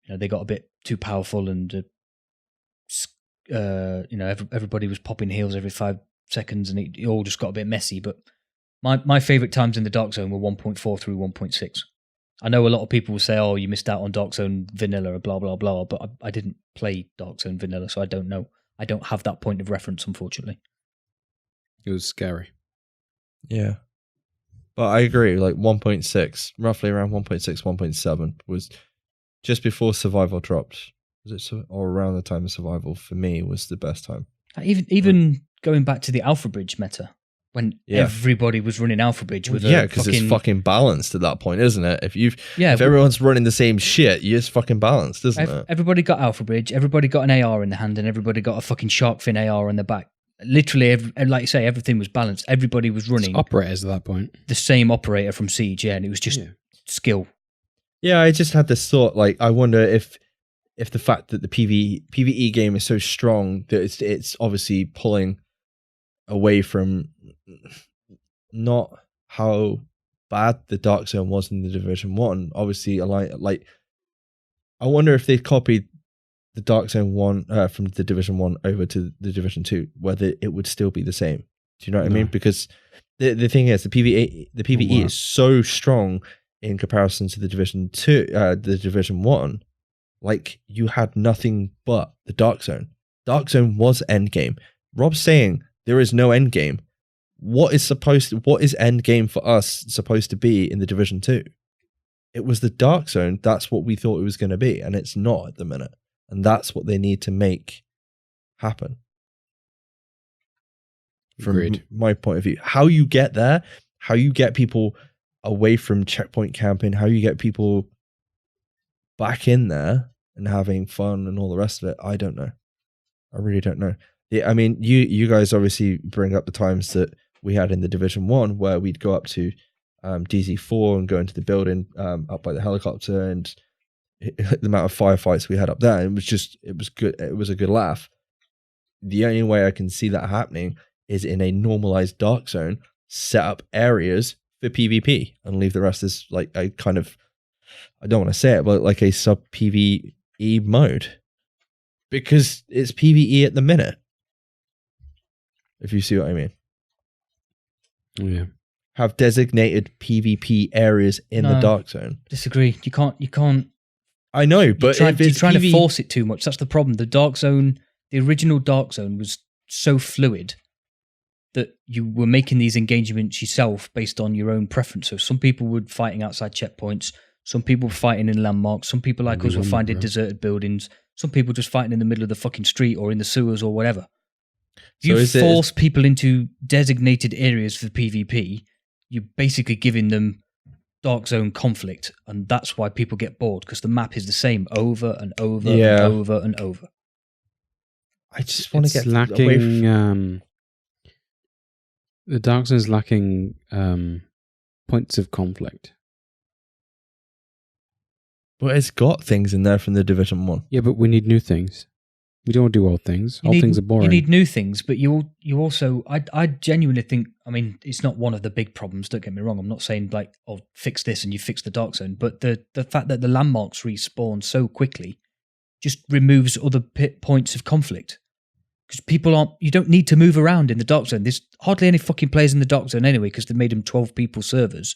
they got a bit too powerful, and everybody was popping heals every 5 seconds, and it all just got a bit messy. But My favorite times in the Dark Zone were 1.4 through 1.6. I know a lot of people will say, "Oh, you missed out on Dark Zone Vanilla," blah blah blah. But I didn't play Dark Zone Vanilla, so I don't know. I don't have that point of reference, unfortunately. It was scary. Yeah. But I agree, like 1.6, roughly around 1.6, 1.7 was just before Survival dropped. Was it or around the time of Survival for me was the best time. Even going back to the Alpha Bridge meta, when everybody was running Alpha Bridge with because it's fucking balanced at that point, isn't it? If if everyone's running the same shit, you're just fucking balanced, isn't it? Everybody got Alpha Bridge, everybody got an AR in the hand, and everybody got a fucking shark fin AR on the back. Literally, like you say, everything was balanced. Everybody was running It's operators at that point. the same operator from Siege, and it was just skill. Yeah, I just had this thought, like, I wonder if the fact that the PvE game is so strong that it's obviously pulling away from not how bad the Dark Zone was in the Division 1. Obviously, like I wonder if they copied the Dark Zone 1 from the Division 1 over to the Division 2, whether it would still be the same. Do you know what I mean? Because the thing is, the PvE is so strong in comparison to the Division 2, the Division 1. Like, you had nothing but the Dark Zone. Dark Zone was endgame. Rob's saying there is no endgame. What is endgame for us supposed to be in the Division 2? It was the Dark Zone. That's what we thought it was going to be, and it's not at the minute. And that's what they need to make happen. From my point of view, how you get there, how you get people away from checkpoint camping, how you get people back in there and having fun and all the rest of it, I don't know. I really don't know. Yeah, I mean, you guys obviously bring up the times that we had in the Division 1 where we'd go up to DZ4 and go into the building up by the helicopter, and the amount of firefights we had up there. It was good. It was a good laugh. The only way I can see that happening is in a normalized Dark Zone, set up areas for PvP and leave the rest as like a kind of, I don't want to say it, but like a sub PvE mode, because it's PvE at the minute. If you see what I mean. Yeah. Have designated PvP areas in the Dark Zone. Disagree. You can't. I know, but you're trying to force it too much. That's the problem. The Dark Zone, the original Dark Zone, was so fluid that you were making these engagements yourself based on your own preference. So some people were fighting outside checkpoints. Some people were fighting in landmarks. Some people like us were finding deserted buildings. Some people just fighting in the middle of the fucking street or in the sewers or whatever. You force people into designated areas for PvP, you're basically giving them Dark Zone conflict, and that's why people get bored, because the map is the same over and over and over and over. I just want to get lacking. away from... The Dark Zone is lacking points of conflict. But it's got things in there from the Division 1. Yeah, but we need new things. We don't do old things. Old things are boring. You need new things, but you also, I genuinely think, I mean, it's not one of the big problems, don't get me wrong. I'm not saying like, oh, fix this and you fix the Dark Zone, but the fact that the landmarks respawn so quickly just removes other points of conflict. Because you don't need to move around in the Dark Zone. There's hardly any fucking players in the Dark Zone anyway, because they made them 12 people servers.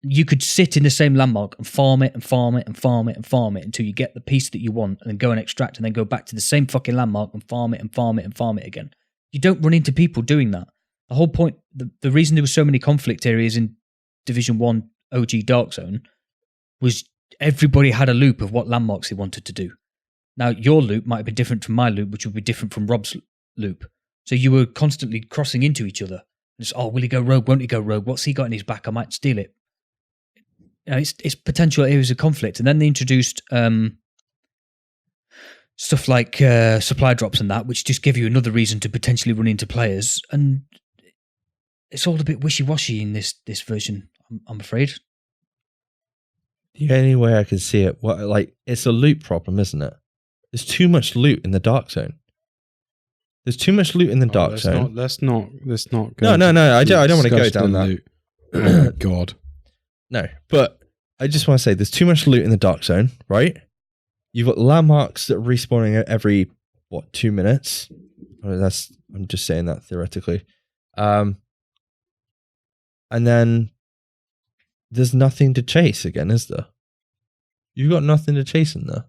You could sit in the same landmark and farm it and farm it and farm it and farm it until you get the piece that you want, and then go and extract and then go back to the same fucking landmark and farm it and farm it and farm it again. You don't run into people doing that. The whole point, the reason there were so many conflict areas in Division 1 OG Dark Zone was everybody had a loop of what landmarks they wanted to do. Now, your loop might be different from my loop, which would be different from Rob's loop. So you were constantly crossing into each other. It's, oh, will he go rogue? Won't he go rogue? What's he got in his back? I might steal it. It's potential areas of conflict. And then they introduced stuff like supply drops and that, which just give you another reason to potentially run into players. And it's all a bit wishy-washy in this version, I'm afraid. The only way I can see it, it's a loot problem, isn't it? There's too much loot in the Dark Zone. There's too much loot in the Dark Zone. Let's not. No. I don't want to go down that. Loot. Oh my God. No, but I just want to say there's too much loot in the Dark Zone, right? You've got landmarks that are respawning every 2 minutes. I'm just saying that theoretically. and then there's nothing to chase again, is there? You've got nothing to chase in there.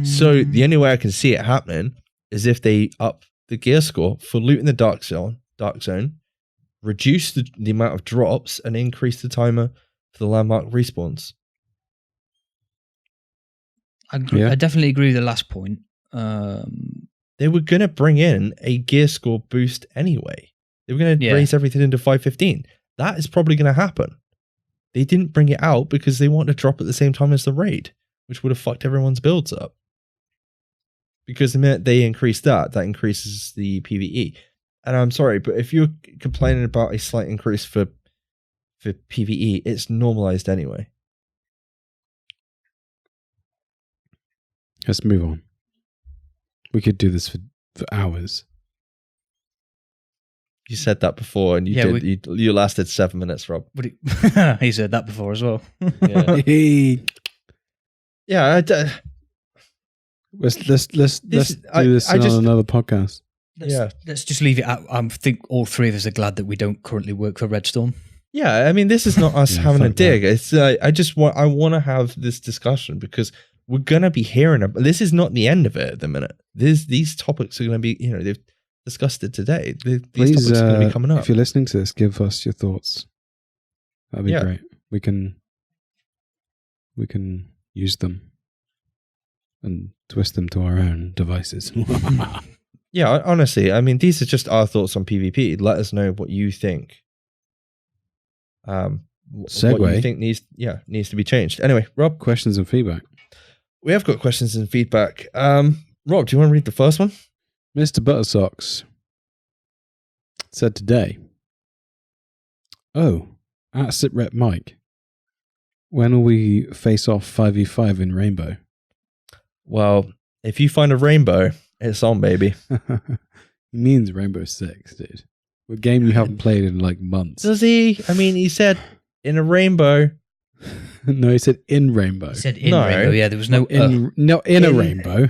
So the only way I can see it happening is if they up the gear score for loot in the dark zone, reduce the amount of drops, and increase the timer for the landmark respawns. I definitely agree with the last point. They were going to bring in a gear score boost anyway. They were going to raise everything into 515. That is probably going to happen. They didn't bring it out because they wanted to drop at the same time as the raid, which would have fucked everyone's builds up. Because the minute they increase that increases the PvE. And I'm sorry, but if you're complaining about a slight increase for PvE, it's normalized anyway. Let's move on. We could do this for hours. You said that before, and you lasted 7 minutes, Rob. He said that before as well. Yeah. Let's do this on another podcast. Let's just leave it at. I think all three of us are glad that we don't currently work for Redstorm. Yeah, I mean, this is not us having a dig. It's I want to have this discussion because we're gonna be hearing about. This is not the end of it at the minute. These topics are gonna be, they've discussed it today. These Please, topics are gonna be coming up. If you're listening to this, give us your thoughts. That'd be great. We can use them and twist them to our own devices. Yeah, honestly, I mean, these are just our thoughts on PvP. Let us know what you think. Segue. What you think needs to be changed. Anyway, Rob, questions and feedback. We have got questions and feedback. Rob, do you want to read the first one? Mr. Buttersocks said today, at SITREP Mike, when will we face off 5v5 in Rainbow? Well, if you find a rainbow, it's on, baby. He means Rainbow Six, dude. A game you haven't played in like months. Does he? I mean, he said in a rainbow. No, he said in Rainbow. He said in Rainbow, yeah. There was no in a rainbow.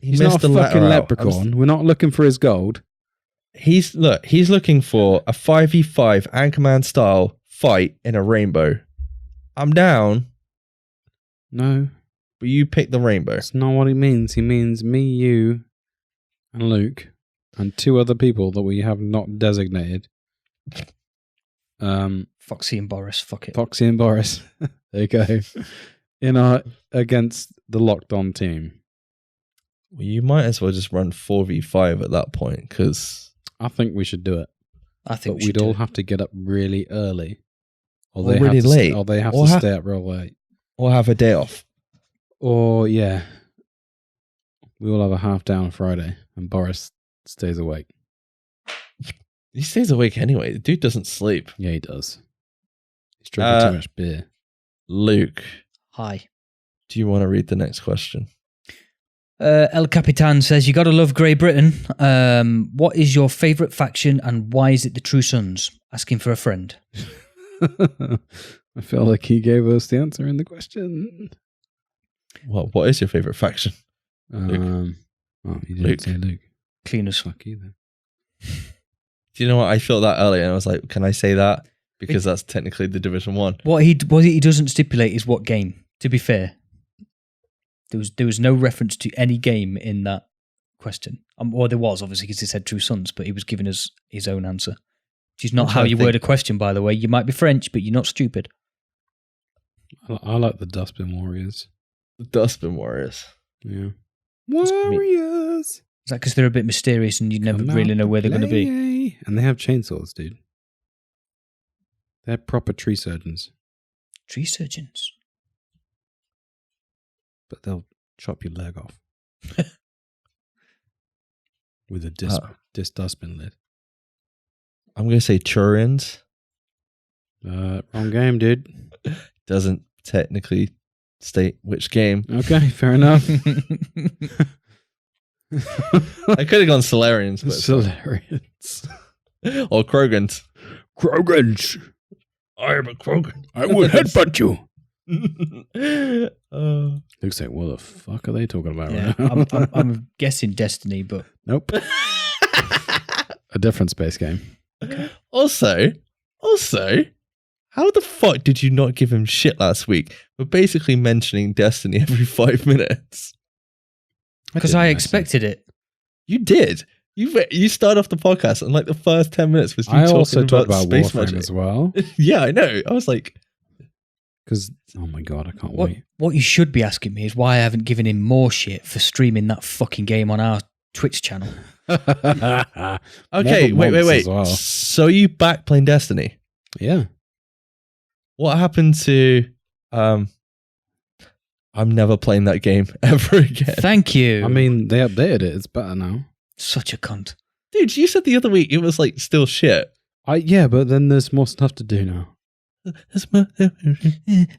He's not a fucking leprechaun. We're not looking for his gold. He's looking for a 5v5 Anchorman style fight in a rainbow. I'm down. No. But you pick the rainbow. That's not what he means. He means me, you, and Luke, and 2 other people that we have not designated. Foxy and Boris, fuck it. Foxy and Boris. There you go. Against the locked on team. Well, you might as well just run 4v5 at that point, because I think we should do it. I think we'd all have to get up really early. Or really late. Or they have to stay up real late. Or have a day off. Or, yeah. We all have a half down Friday, and Boris stays awake. He stays awake anyway. The dude doesn't sleep. Yeah, he does. He's drinking too much beer. Luke. Hi. Do you want to read the next question? El Capitan says, you gotta love Great Britain. What is your favourite faction and why is it the True Sons? Asking for a friend. I feel like he gave us the answer in the question. Well, what is your favourite faction? Well, you didn't say Luke. Clean as fuck either. Do you know what? I thought that earlier and I was like, can I say that? Because that's technically the Division 1. What he doesn't stipulate is what game, to be fair. There was no reference to any game in that question. Well, there was, obviously, because he said True Sons, but he was giving us his own answer. Which is not how you word a question, by the way. You might be French, but you're not stupid. I like the Dustbin Warriors. The Dustbin Warriors. Yeah. Warriors! Is that because they're a bit mysterious and you never really know where they're going to be? And they have chainsaws, dude. They're proper tree surgeons. Tree surgeons? But they'll chop your leg off. With a dustbin lid. I'm going to say Turians. Wrong game, dude. Doesn't technically state which game. Okay, fair enough. I could have gone Solarians. But Solarians. Or Krogans. Krogans. I am a Krogan. I will headbutt you. Looks like, what the fuck are they talking about right now? I'm guessing Destiny, but... Nope. A different space game. Also, Also, how the fuck did you not give him shit last week for basically mentioning Destiny every 5 minutes? Because I expected it. You did. You started off the podcast and like the first 10 minutes was you I talking also talked about space Warframe magic as well. Yeah, I know. I was like, Because, oh my God, I can't What wait. what you should be asking me is why I haven't given him more shit for streaming that fucking game on our Twitch channel. okay, More than once wait. as well. So you back playing Destiny? Yeah. What happened to I'm never playing that game ever again? Thank you. I mean, they updated it. It's better now. Such a cunt. Dude, you said the other week it was like still shit. Yeah, but then there's more stuff to do now.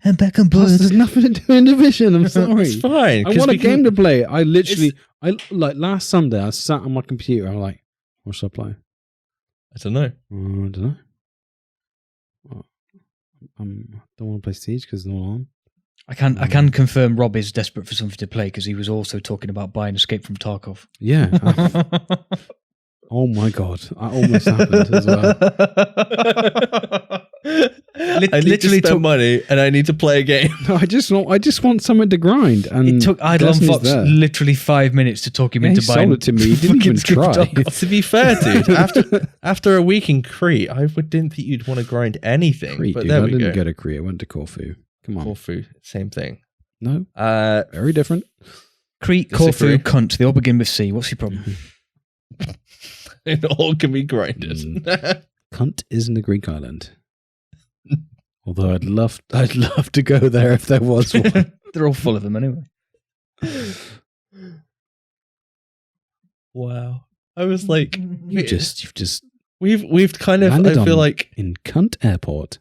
I'm back on Plus, there's nothing to do in Division. I'm sorry. It's fine. I want a game to play. I like last Sunday, I sat on my computer. I'm like, what should I play? I don't know. I don't know. I don't want to play Siege because it's not on. I can confirm Rob is desperate for something to play because he was also talking about buying Escape from Tarkov. Yeah. Oh my God. That almost happened as well. I need literally to spend money and I need to play a game. No, I just want something to grind. And It took Idle on Destiny's Fox there. literally 5 minutes to talk him Yeah, into he buying sold it to me. He didn't fucking even Escape from try. Tarkov. To be fair, dude, after a week in Crete, I didn't think you'd want to grind anything. Crete, but dude. there I we didn't go. go to Crete. I went to Corfu. Come on. Corfu, same thing. No, very different. Crete, Disagree. Corfu, cunt. They all begin with C. What's your problem? It all can be grinded. Cunt isn't a Greek island. Although I'd love to go there if there was one. They're all full of them anyway. Wow. I was like, You've just we've kind of, landed I feel on- like in Cunt Airport.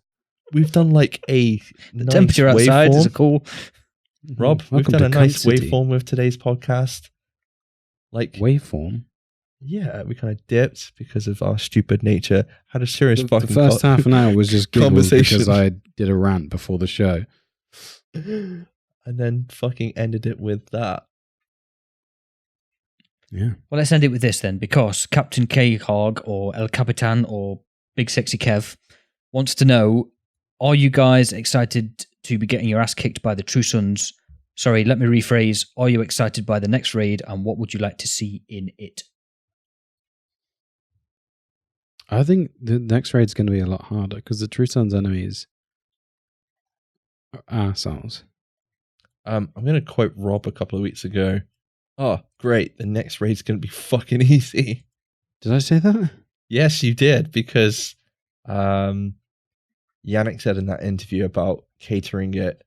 we've done like a The temperature outside is a cool. Rob, we've Welcome done a to nice Cunt City. waveform with today's podcast. Like, Waveform. yeah, we kind of dipped because of our stupid nature. Had a serious The fucking first half an hour was just giggles conversation. because I did a rant before the show. and then fucking ended it with that. Yeah. Well, let's end it with this then, because Captain K Hog or El Capitan or Big Sexy Kev wants to know: are you guys excited to be getting your ass kicked by the True Sons? Sorry, let me rephrase. Are you excited by the next raid, and what would you like to see in it? I think the next raid's going to be a lot harder because the True Sons enemies are ourselves. I'm going to quote Rob a couple of weeks ago. Oh, great. The next raid's going to be fucking easy. Did I say that? Yes, you did, because Yannick said in that interview about catering it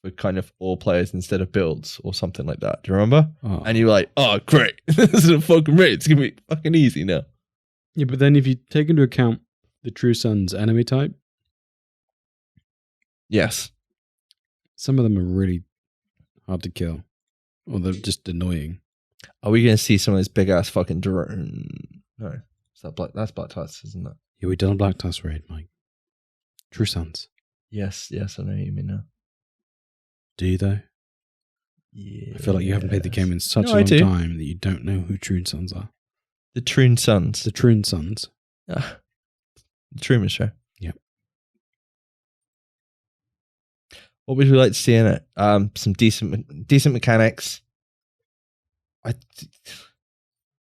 for kind of all players instead of builds or something like that. Do you remember? Oh. And you were like, oh, great. This is a fucking raid. It's going to be fucking easy now. Yeah, but then if you take into account the True Sons enemy type, Yes. some of them are really hard to kill. Or they're just annoying. Are we going to see some of this big ass fucking drone? No. Is that black? That's Black Tusk, isn't it? Yeah, we done a Black Tusk raid, Mike. True Sons. Yes, I know what you mean now. Do you though? Yeah. I feel like you haven't played the game in such No, a I long do. time that you don't know who True Sons are. The Troon Sons. The True Sons. The Truman Show. Yep. What would you like to see in it? Some decent mechanics. I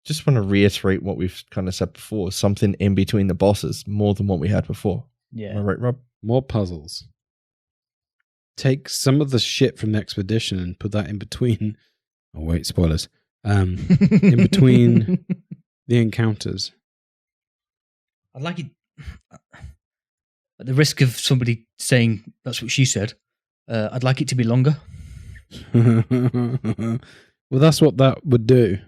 just want to reiterate what we've kind of said before. Something in between the bosses, more than what we had before. Am I Yeah. right, Rob? More puzzles. Take some of the shit from the expedition and put that in between. Oh wait, spoilers. In between the encounters. I'd like it. At the risk of somebody saying that's what she said, I'd like it to be longer. Well, that's what that would do.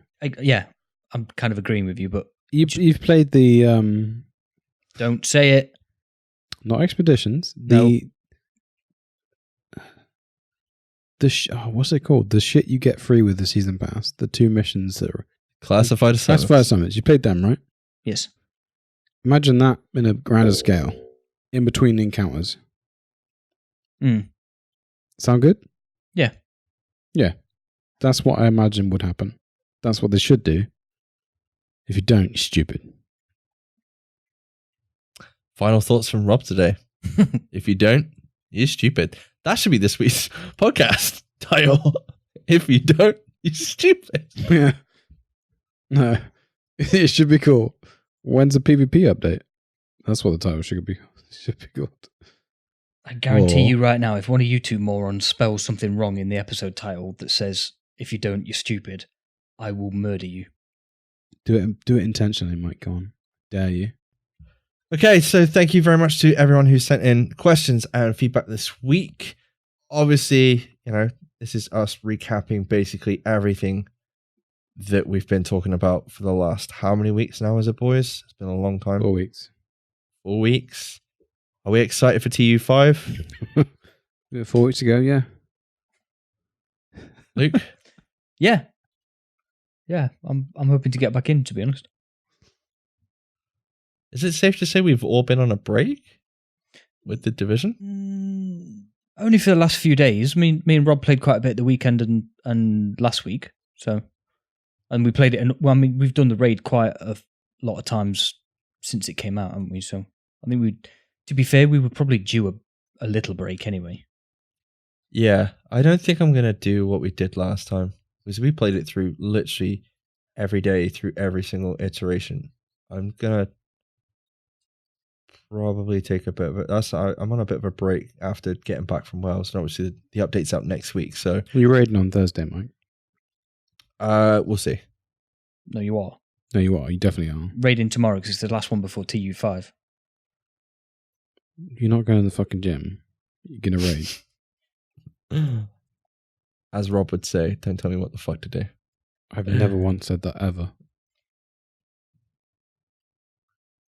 Yeah, I'm kind of agreeing with you, but You've played the don't say it. not expeditions. What's it called? The shit you get free with the season pass. The 2 missions that are Classified assignments. classified summits. You played them, right? Yes. Imagine that in a grander scale, in between encounters. Mm. Sound good? Yeah. Yeah. That's what I imagine would happen. That's what they should do. If you don't, you're stupid. Final thoughts from Rob today. If you don't, you're stupid. That should be this week's podcast title. If you don't, you're stupid. Yeah. No. It should be cool. When's the PvP update? That's what the title should be called. I guarantee you right now, if one of you two morons spells something wrong in the episode title that says, if you don't, you're stupid, I will murder you. Do it intentionally, Mike. Go on. Dare you. Okay, so thank you very much to everyone who sent in questions and feedback this week. Obviously, this is us recapping basically everything that we've been talking about for the last how many weeks now, is it, boys? It's been a long time. 4 weeks. 4 weeks. Are we excited for TU5? 4 weeks ago, yeah. Luke? Yeah. Yeah, I'm hoping to get back in, to be honest. Is it safe to say we've all been on a break with the division? Only for the last few days. Me and Rob played quite a bit the weekend and last week. And we played it. We've done the raid quite a lot of times since it came out, haven't we? So I think to be fair, we were probably due a little break anyway. Yeah, I don't think I'm going to do what we did last time, because we played it through literally every day through every single iteration. I'm going to probably take a bit of it. I'm on a bit of a break after getting back from Wales, and obviously the update's out next week. So you're raiding on Thursday, Mike? We'll see. No, you are. No, you are. You definitely are. Raiding tomorrow because it's the last one before TU5. You're not going to the fucking gym. You're going to raid. As Rob would say, don't tell me what the fuck to do. I've never once said that ever.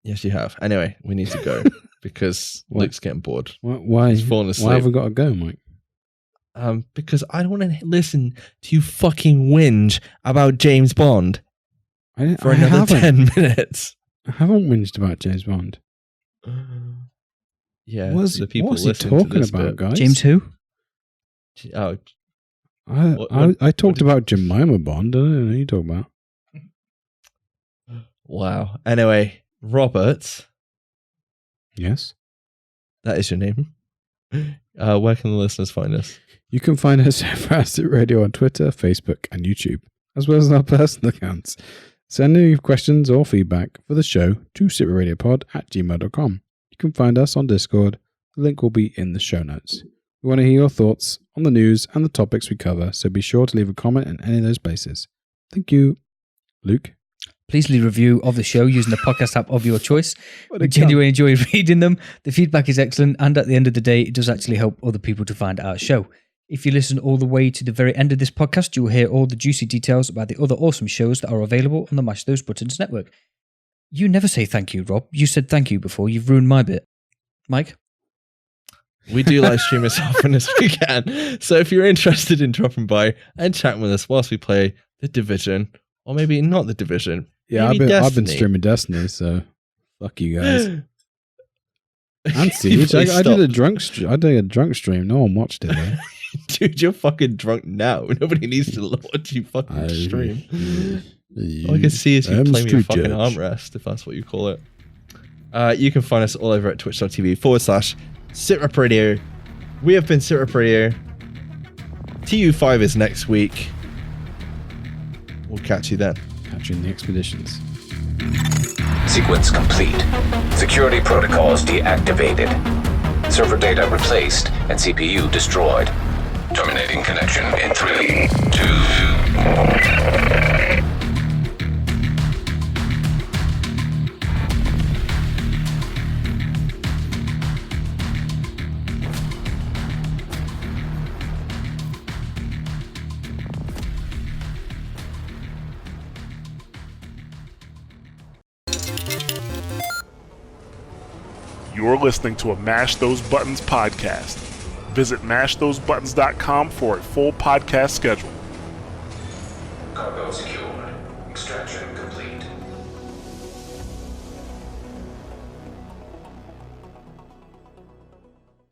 Yes, you have. Anyway, we need to go because Luke's getting bored. Why? He's falling asleep. Why have we got to go, Mike? Because I don't want to listen to you fucking whinge about James Bond for another 10 minutes. I haven't whinged about James Bond. Yeah, what's the people he listening talking to about, guys? James who? Oh, I talked about Jemima Bond. I don't know who you talk about. Wow. Anyway, Robert. Yes? That is your name. Where can the listeners find us? You can find us at SITREP Radio on Twitter, Facebook, and YouTube, as well as our personal accounts. Send any questions or feedback for the show to sitradiopod@gmail.com. You can find us on Discord. The link will be in the show notes. We want to hear your thoughts on the news and the topics we cover, so be sure to leave a comment in any of those places. Thank you. Luke? Please leave a review of the show using the podcast app of your choice. We genuinely enjoy reading them. The feedback is excellent, and at the end of the day, it does actually help other people to find our show. If you listen all the way to the very end of this podcast, you will hear all the juicy details about the other awesome shows that are available on the Mash Those Buttons network. You never say thank you, Rob. You said thank you before. You've ruined my bit. Mike? We do live stream as often as we can. So if you're interested in dropping by and chatting with us whilst we play The Division, or maybe not The Division. Yeah, maybe I've been streaming Destiny, so fuck you guys. And Siege. I did a drunk stream. No one watched it though. Dude, you're fucking drunk now. Nobody needs to watch you fucking stream. All I can see is you playing your fucking armrest, if that's what you call it. You can find us all over at twitch.tv/SITREP Radio. We have been SITREP Radio. TU5 is next week. We'll catch you then. Catch you in the expeditions. Sequence complete. Security protocols deactivated. Server data replaced and CPU destroyed. Terminating connection in 3, 2... You're listening to a Mash Those Buttons podcast. Visit mashthosebuttons.com for a full podcast schedule. Cargo secured. Extraction